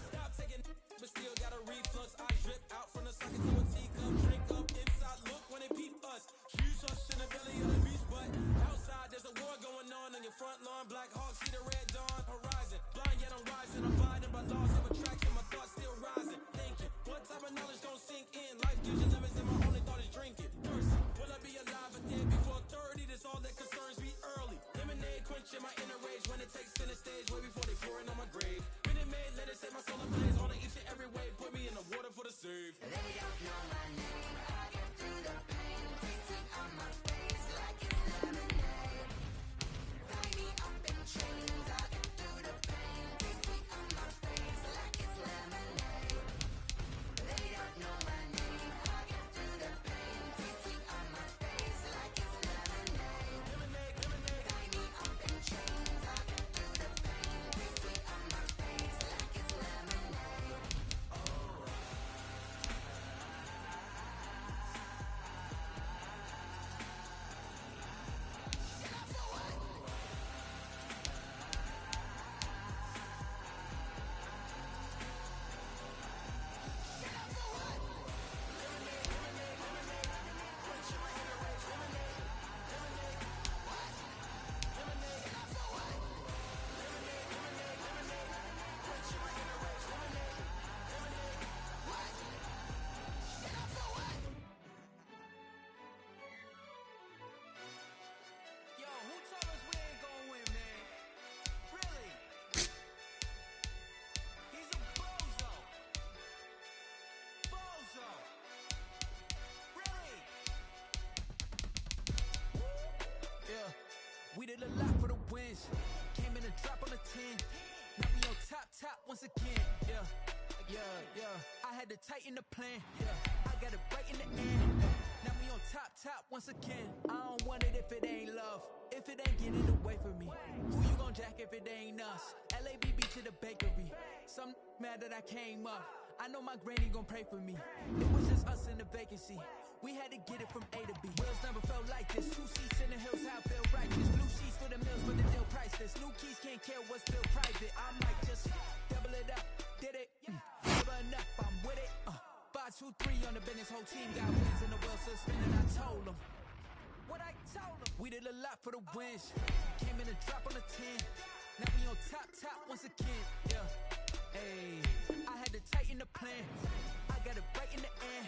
Stop taking but still got a reflux. I drip out from the socket to a teacup. Drink up inside, look when they peep us. Huge us in the belly of the beast, but outside there's a war going on your front lawn. Black Hawk, see the red dawn horizon. Blind yet I'm rising. I'm blinded by laws of attraction. My thoughts still rising. Thinking, what type of knowledge don't sink in? Life gives you lemons and my only thought is drinking. Thirsty, will I be alive or dead before 30? This all that concerns me early. Lemonade quenching my inner rage when it takes center stage way before they pour it on my grave. Minute Maid, let it set my soul ablaze. On each and every way, put me in the water for the save. They don't know my name. I get through the pain. Taste sweet on my face like it's lemonade. Tie me up in chains. I get through the pain. Taste sweet on my face like it's lemonade. They don't know my name. I get through the pain. Taste sweet on my face like it's lemonade. Tie me up in chains. I get through the pain. Taste sweet on my face like it's lemonade. Yo, who told us we ain't gonna win, man? Really? He's a bozo. Bozo. Really? Yeah, we did a lot for the wins. Came in a drop on the 10. Now we on top once again. Yeah. I had to tighten the plan. Yeah, I got it right in the end. Now we on top once again. I don't want it if it ain't love. If it ain't getting away from me. Who you gon' jack if it ain't us? LABB to the bakery. Some mad that I came up. I know my granny gon' pray for me. It was just us in the vacancy. We had to get it from A to B. Wheels never felt like this. 2 seats in the hills, how I feel righteous. Blue sheets for the mills, but the deal priceless. New keys can't care what's still private. I might just double it up. Did it? Never enough, I'm with it. 5, 2, 3 on the business. Whole team got wins in the world, so spinning. I told them what I told them. We did a lot for the wins. Came in a drop on the 10. Now we on top once again. Yeah. Hey, I had to tighten the plan. I got it right in the end.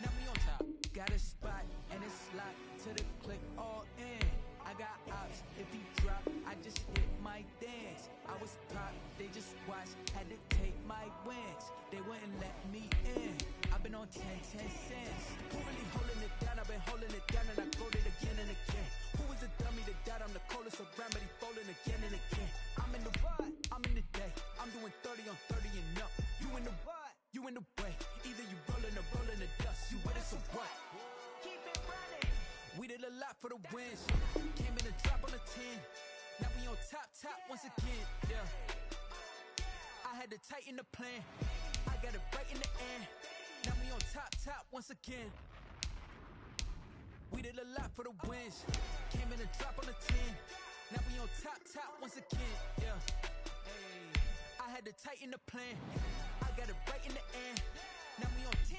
Now we on top. Got a spot and it's locked to the click all in. I got ops. If you drop, I just hit my dance. I was pop, they just watched. Had to take my wins. They wouldn't let me in. I've been on 10 cents. Who really holding it down? I've been holding it down and I wrote it again and again. Who was the dummy that died? I'm the coldest around, but he folding again and again. I'm in the ride, I'm in the day. I'm doing 30 on 30 and up. You in the ride, you in the way. Either you rolling or rolling the dust. You with us or what? Keep it running. We did a lot for the wins. Came in a drop on the 10. Now we on top once again. Yeah. I had to tighten the plan. I got it right in the end. Now we on top once again. We did a lot for the wins. Came in a drop on the 10. Now we on top once again. Yeah. Hey, I had to tighten the plan. I got it right in the end. Now we on 10.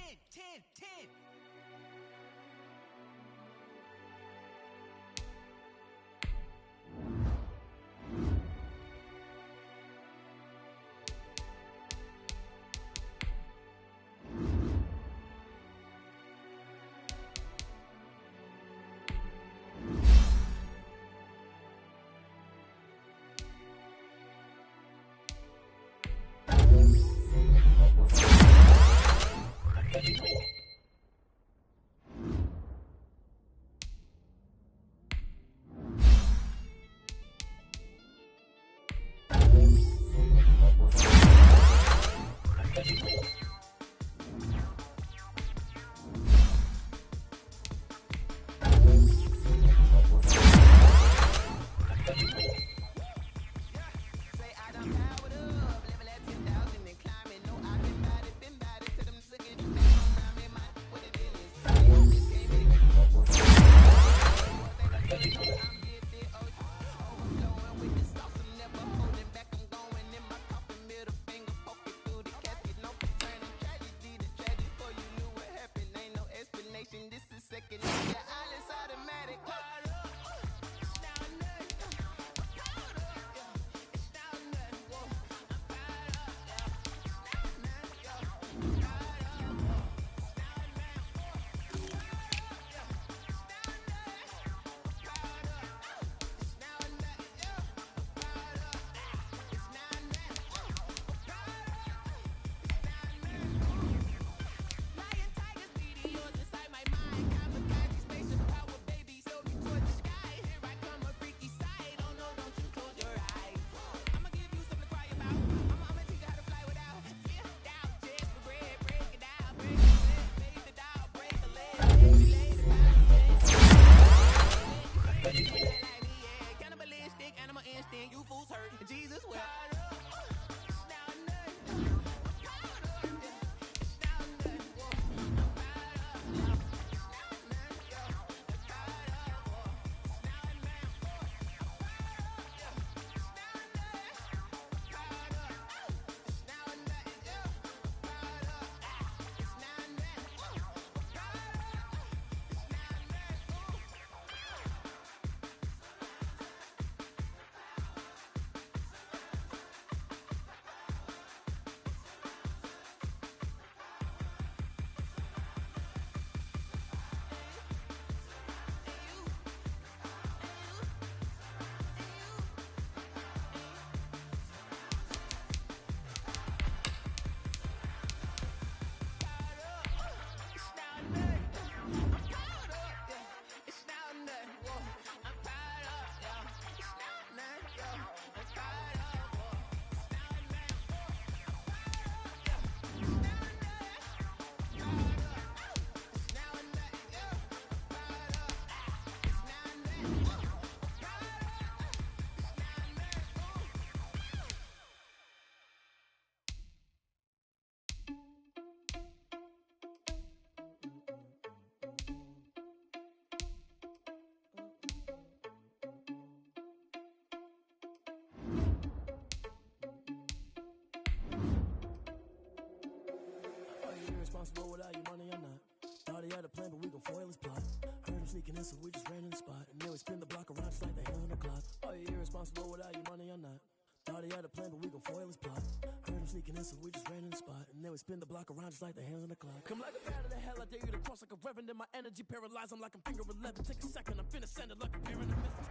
irresponsible without your money or not. Thought he had a plan, but we gon' foil his plot. Heard him sneaking in, so we just ran in the spot. And then we spin the block around just like the hands on the clock. Are you irresponsible without your money or not? Thought he had a plan, but we gon' foil his plot. Heard him sneaking in, so we just ran in the spot. And then we spin the block around just like the hands on the clock. Come like a bat of the hell, I dare you to cross like a reverend. In my energy paralyzed, I'm like I'm finger 11. Take a second, I'm finna send it like a beer in the mist.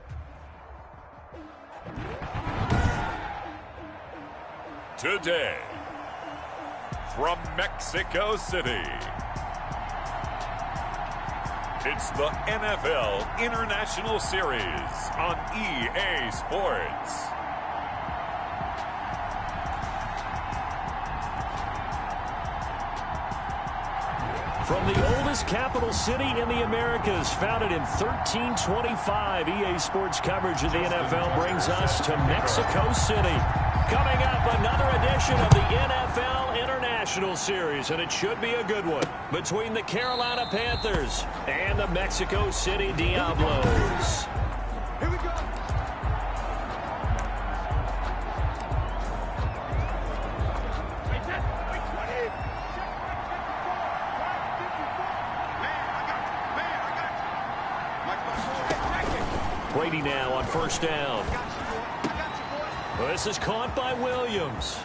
Today, from Mexico City, it's the NFL International Series on EA Sports. From the oldest capital city in the Americas, founded in 1325, EA Sports coverage of the NFL brings us to Mexico City. Coming up, another edition of the NFL International Series, and it should be a good one, between the Carolina Panthers and the Mexico City Diablos. Here we go. Brady now on first down. This is caught by Williams.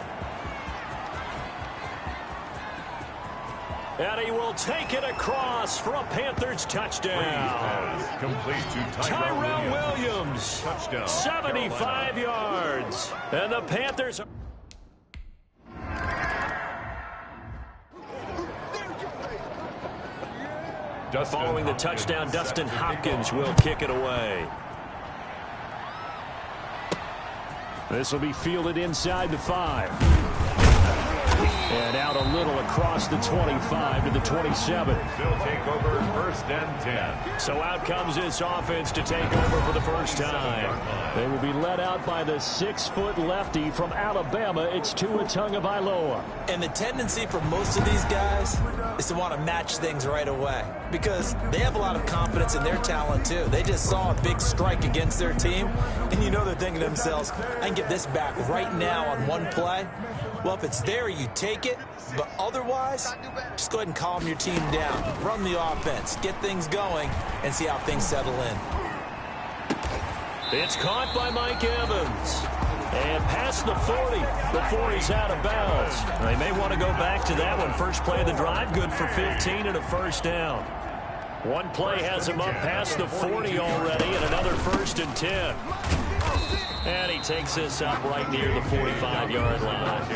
And he will take it across for a Panthers touchdown. Complete to Tyrell Williams. Touchdown. 75 yards. And the Panthers... Following the touchdown, Dustin Hopkins will kick it away. This will be fielded inside the 5. And out a little across the 25 to the 27. They'll take over first and 10. So out comes this offense to take over for the first time. They will be led out by the 6-foot lefty from Alabama. It's Tua Tagovailoa. And the tendency for most of these guys is to want to match things right away, because they have a lot of confidence in their talent too. They just saw a big strike against their team, and you know they're thinking to themselves, I can get this back right now on one play. Well, if it's there, you take it. But otherwise, just go ahead and calm your team down. Run the offense, get things going, and see how things settle in. It's caught by Mike Evans. And past the 40 before he's out of bounds. They may want to go back to that one. First play of the drive, good for 15 and a first down. One play has him up past the 40 already, and another first and 10. And he takes this up right near the 45-yard line.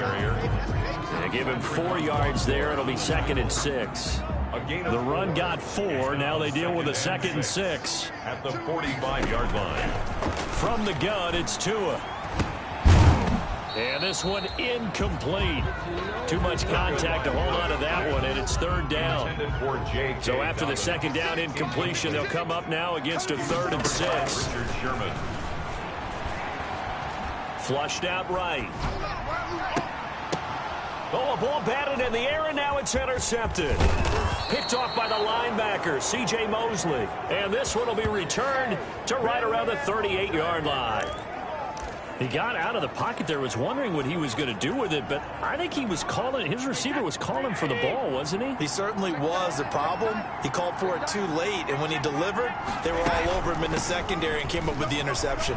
They give him 4 yards there. It'll be 2nd and 6. The run got 4. Now they deal with a 2nd and 6. At the 45-yard line. From the gun, it's Tua. And this one incomplete. Too much contact to hold on to that one, and it's 3rd down. So after the 2nd down incompletion, they'll come up now against a 3rd and 6. Flushed out right. Oh, a ball batted in the air, and now it's intercepted. Picked off by the linebacker, C.J. Mosley. And this one will be returned to right around the 38-yard line. He got out of the pocket there, was wondering what he was going to do with it, but I think he was calling, his receiver was calling for the ball, wasn't he? He certainly was. The problem, he called for it too late, and when he delivered, they were all over him in the secondary and came up with the interception.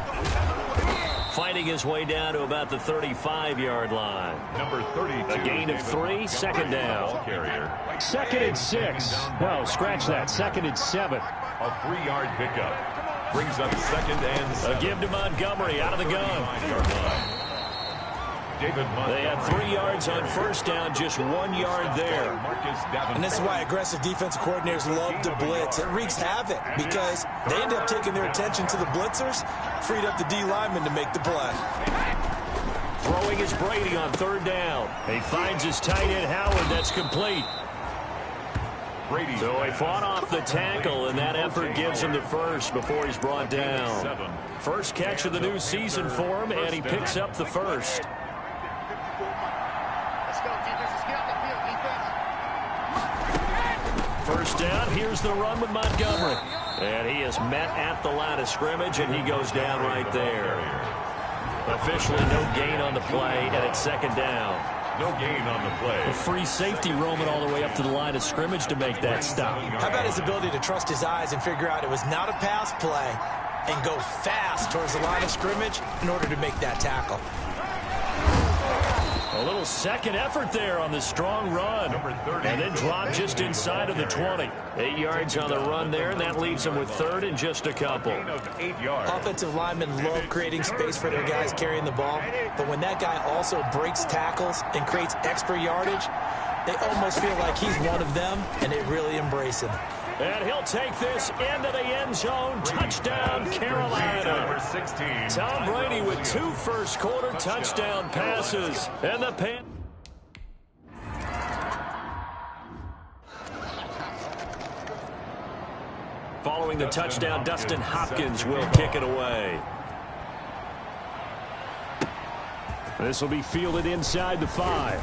Fighting his way down to about the 35-yard line. Number 32. A gain of 3, 2nd down. 2nd and 6. No, scratch that. 2nd and 7. A 3-yard pickup. Brings up 2nd and 7. A give to Montgomery out of the gun. They had 3 yards on first down, just 1 yard there. And this is why aggressive defensive coordinators love to blitz. It wreaks havoc because they end up taking their attention to the blitzers, freed up the D lineman to make the play. Throwing is Brady on 3rd down. He finds his tight end Howard. That's complete. So he fought off the tackle, and that effort gives him the first before he's brought down. First catch of the new season for him, and he picks up the first. First down, here's the run with Montgomery. And he is met at the line of scrimmage, and he goes down right there. Officially no gain on the play, and it's 2nd down. No gain on the play. A free safety roaming all the way up to the line of scrimmage to make that stop. How about his ability to trust his eyes and figure out it was not a pass play and go fast towards the line of scrimmage in order to make that tackle. A little second effort there on the strong run. And then drop just inside of the 20. 8 yards on the run there, and that leaves them with third and just a couple. Offensive linemen love creating space for their guys carrying the ball, but when that guy also breaks tackles and creates extra yardage, they almost feel like he's one of them, and they really embrace him. And he'll take this into the end zone. Touchdown, Carolina. Number 16. Tom Brady with 2 first-quarter touchdown passes. And the Pan. Following the touchdown, Dustin Hopkins will kick it away. This will be fielded inside the 5.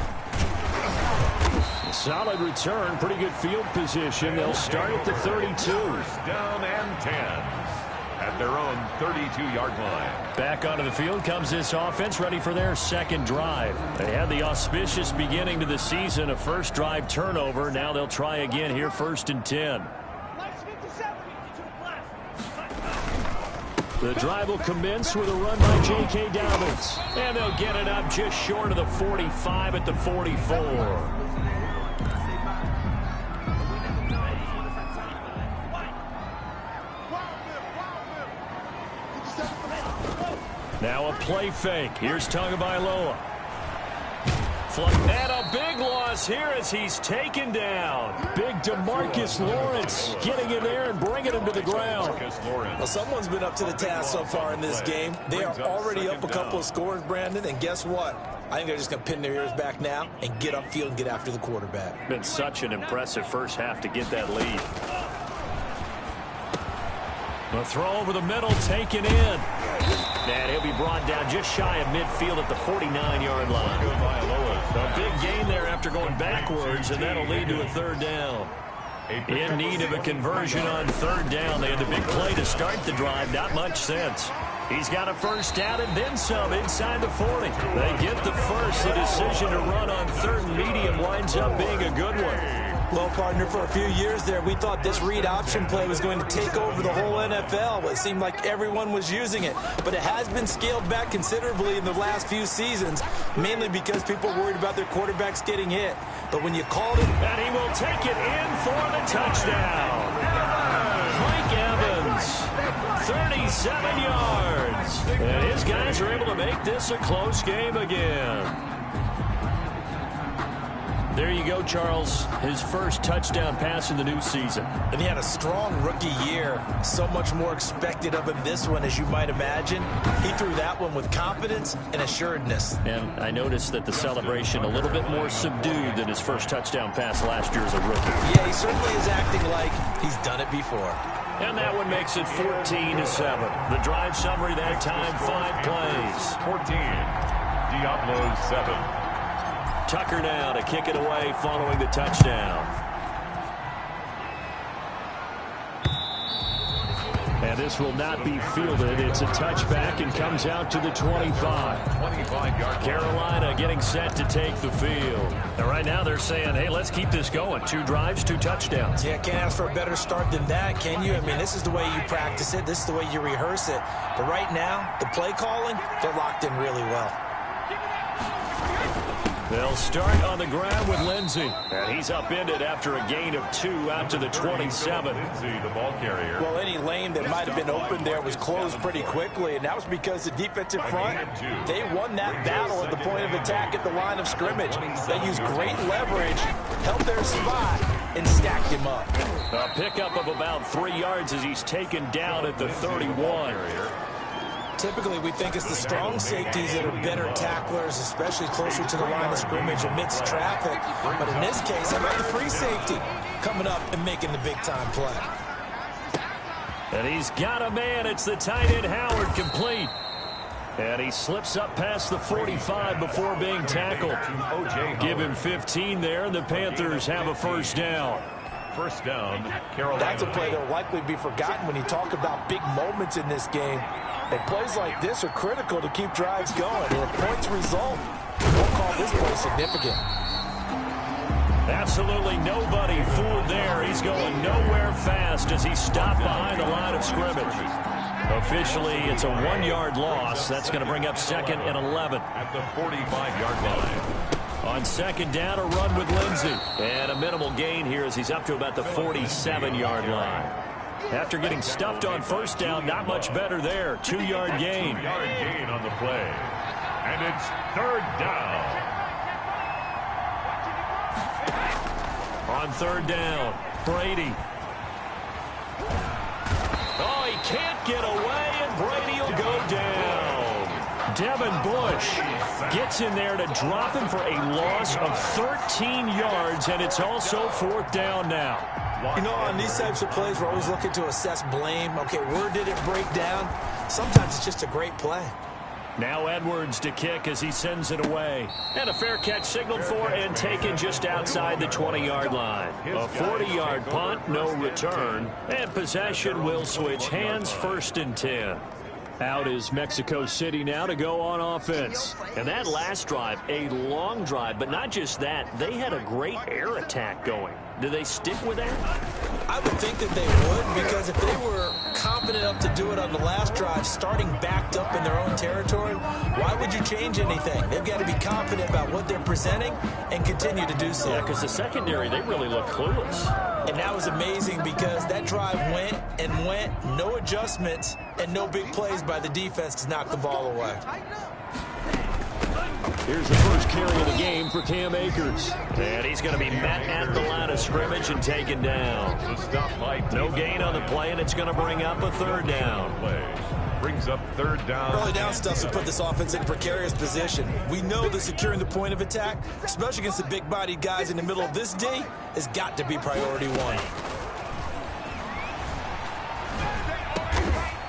Solid return, pretty good field position. They'll start at the 32. First down and 10 at their own 32-yard line. Back onto the field comes this offense, ready for their second drive. They had the auspicious beginning to the season, a first drive turnover. Now they'll try again here, first and 10. The drive will commence with a run by J.K. Dobbins. And they'll get it up just short of the 45 at the 44. Now a play fake. Here's Tagovailoa. And a big loss here as he's taken down. Big DeMarcus Lawrence getting in there and bringing him to the ground. Well, someone's been up to the task so far in this game. They are already up a couple of scores, Brandon, and guess what? I think they're just going to pin their ears back now and get upfield and get after the quarterback. Been such an impressive first half to get that lead. The throw over the middle, taken in. And he'll be brought down just shy of midfield at the 49-yard line. A big gain there after going backwards, and that'll lead to a third down. In need of a conversion on third down. They had the big play to start the drive. Not much sense. He's got a first down and then some inside the 40. They get the first. The decision to run on third and medium winds up being a good one. Well, partner, for a few years there, we thought this read option play was going to take over the whole NFL. It seemed like everyone was using it. But it has been scaled back considerably in the last few seasons, mainly because people are worried about their quarterbacks getting hit. But when you called it... And he will take it in for the touchdown. Mike Evans, 37 yards. And his guys are able to make this a close game again. There you go, Charles. His first touchdown pass in the new season. And he had a strong rookie year. So much more expected of him this one, as you might imagine. He threw that one with confidence and assuredness. And I noticed that the celebration a little bit more subdued than his first touchdown pass last year as a rookie. Yeah, he certainly is acting like he's done it before. And that one makes it 14-7. The drive summary that time, 5 plays. 14, Diablo 7. Tucker now to kick it away following the touchdown. And this will not be fielded. It's a touchback and comes out to the 25. Carolina getting set to take the field. And right now they're saying, hey, let's keep this going. 2 drives, 2 touchdowns. Yeah, can't ask for a better start than that, can you? I mean, this is the way you practice it. This is the way you rehearse it. But right now, the play calling, they're locked in really well. They'll start on the ground with Lindsey. And he's upended after a gain of 2 out to the 27. Lindsey, the ball carrier. Well, any lane that might have been open there was closed pretty quickly, and that was because the defensive front, they won that battle at the point of attack at the line of scrimmage. They used great leverage, held their spot, and stacked him up. A pickup of about 3 yards as he's taken down at the 31. Typically, we think it's the strong safeties that are better tacklers, especially closer to the line of scrimmage amidst traffic. But in this case, how about the free safety coming up and making the big-time play? And he's got a man. It's the tight end Howard, complete. And he slips up past the 45 before being tackled. Give him 15 there, and the Panthers have a first down. First down, Carolina. That's a play that will likely be forgotten when you talk about big moments in this game. But plays like this are critical to keep drives going. And if points result, we'll call this this play significant. Absolutely nobody fooled there. He's going nowhere fast as he stopped behind the line of scrimmage. Officially, it's a 1-yard loss. That's going to bring up 2nd and 11. At the 45-yard line. On 2nd down, a run with Lindsey. And a minimal gain here as he's up to about the 47-yard line. After getting stuffed on 1st down, not much better there. 2-yard gain. 2-yard gain on the play. And it's 3rd down. On 3rd down, Brady. Oh, he can't get away, and Brady will go down. Devin Bush gets in there to drop him for a loss of 13 yards, and it's also 4th down now. You know, on these types of plays, we're always looking to assess blame. Okay, where did it break down? Sometimes it's just a great play. Now Edwards to kick as he sends it away. And a fair catch signaled for and taken just outside the 20-yard line. A 40-yard punt, no return. And possession will switch hands, 1st and 10. Out is Mexico City now to go on offense. And that last drive, a long drive, but not just that. They had a great air attack going. Do they stick with that? I would think that they would, because if they were confident enough to do it on the last drive, starting backed up in their own territory, why would you change anything? They've got to be confident about what they're presenting and continue to do so. Yeah, because the secondary, they really look clueless. And that was amazing because that drive went and went, no adjustments, and no big plays by the defense to knock the ball away. Here's the first carry of the game for Cam Akers. And he's going to be met at the line of scrimmage and taken down. No gain on the play, and it's going to bring up a 3rd down. Brings up 3rd down. Early down stuff to put this offense in a precarious position. We know that securing the point of attack, especially against the big-bodied guys in the middle of this D, has got to be priority 1.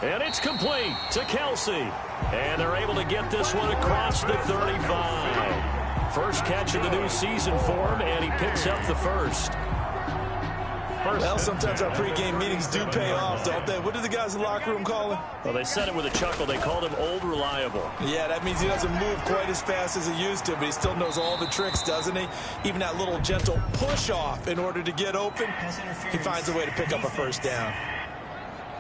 And it's complete to Kelsey. And they're able to get this one across the 35. First catch of the new season for him, and he picks up the first. Well, sometimes our pregame meetings do pay off, don't they? What do the guys in the locker room call him? Well, they said it with a chuckle. They called him Old Reliable. Yeah, that means he doesn't move quite as fast as he used to, but he still knows all the tricks, doesn't he? Even that little gentle push-off in order to get open, he finds a way to pick up a 1st down.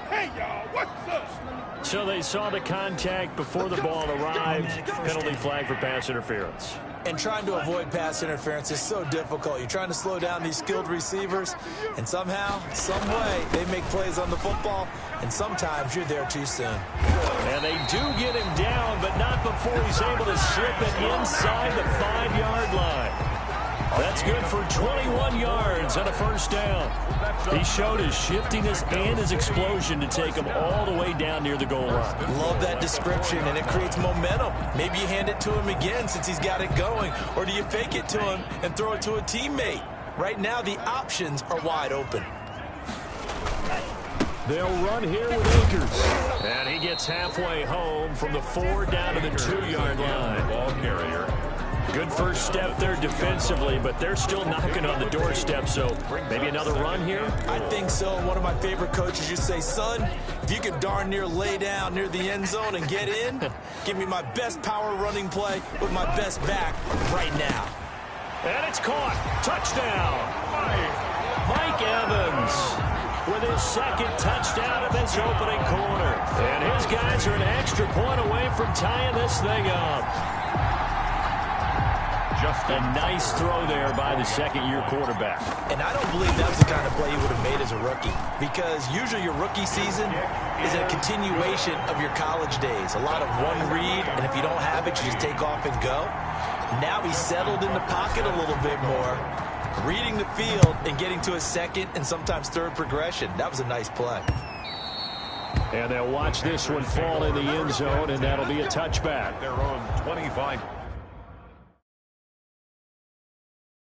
Hey, y'all, what's up? So they saw the contact before the ball arrived. Penalty flag for pass interference. And trying to avoid pass interference is so difficult. You're trying to slow down these skilled receivers, and somehow, some way, they make plays on the football, and sometimes you're there too soon. And they do get him down, but not before he's able to slip it inside the 5-yard line. That's good for 21 yards and a 1st down. He showed his shiftiness and his explosion to take him all the way down near the goal line. Love that description, and it creates momentum. Maybe you hand it to him again since he's got it going, or do you fake it to him and throw it to a teammate? Right now, the options are wide open. They'll run here with Akers. And he gets halfway home from the 4 down to the 2-yard line. Ball carrier. Good first step there defensively, but they're still knocking on the doorstep, so maybe another run here? I think so. One of my favorite coaches used to say, son, if you can darn near lay down near the end zone and get in, give me my best power running play with my best back right now. And it's caught. Touchdown. Mike Evans with his 2nd touchdown in this opening quarter. And his guys are an extra point away from tying this thing up. A nice throw there by the 2nd-year quarterback. And I don't believe that's the kind of play he would have made as a rookie, because usually your rookie season is a continuation of your college days. A lot of one read, and if you don't have it, you just take off and go. Now he's settled in the pocket a little bit more, reading the field and getting to a 2nd and sometimes 3rd progression. That was a nice play. And they'll watch this one fall in the end zone, and that'll be a touchback. Their own 25.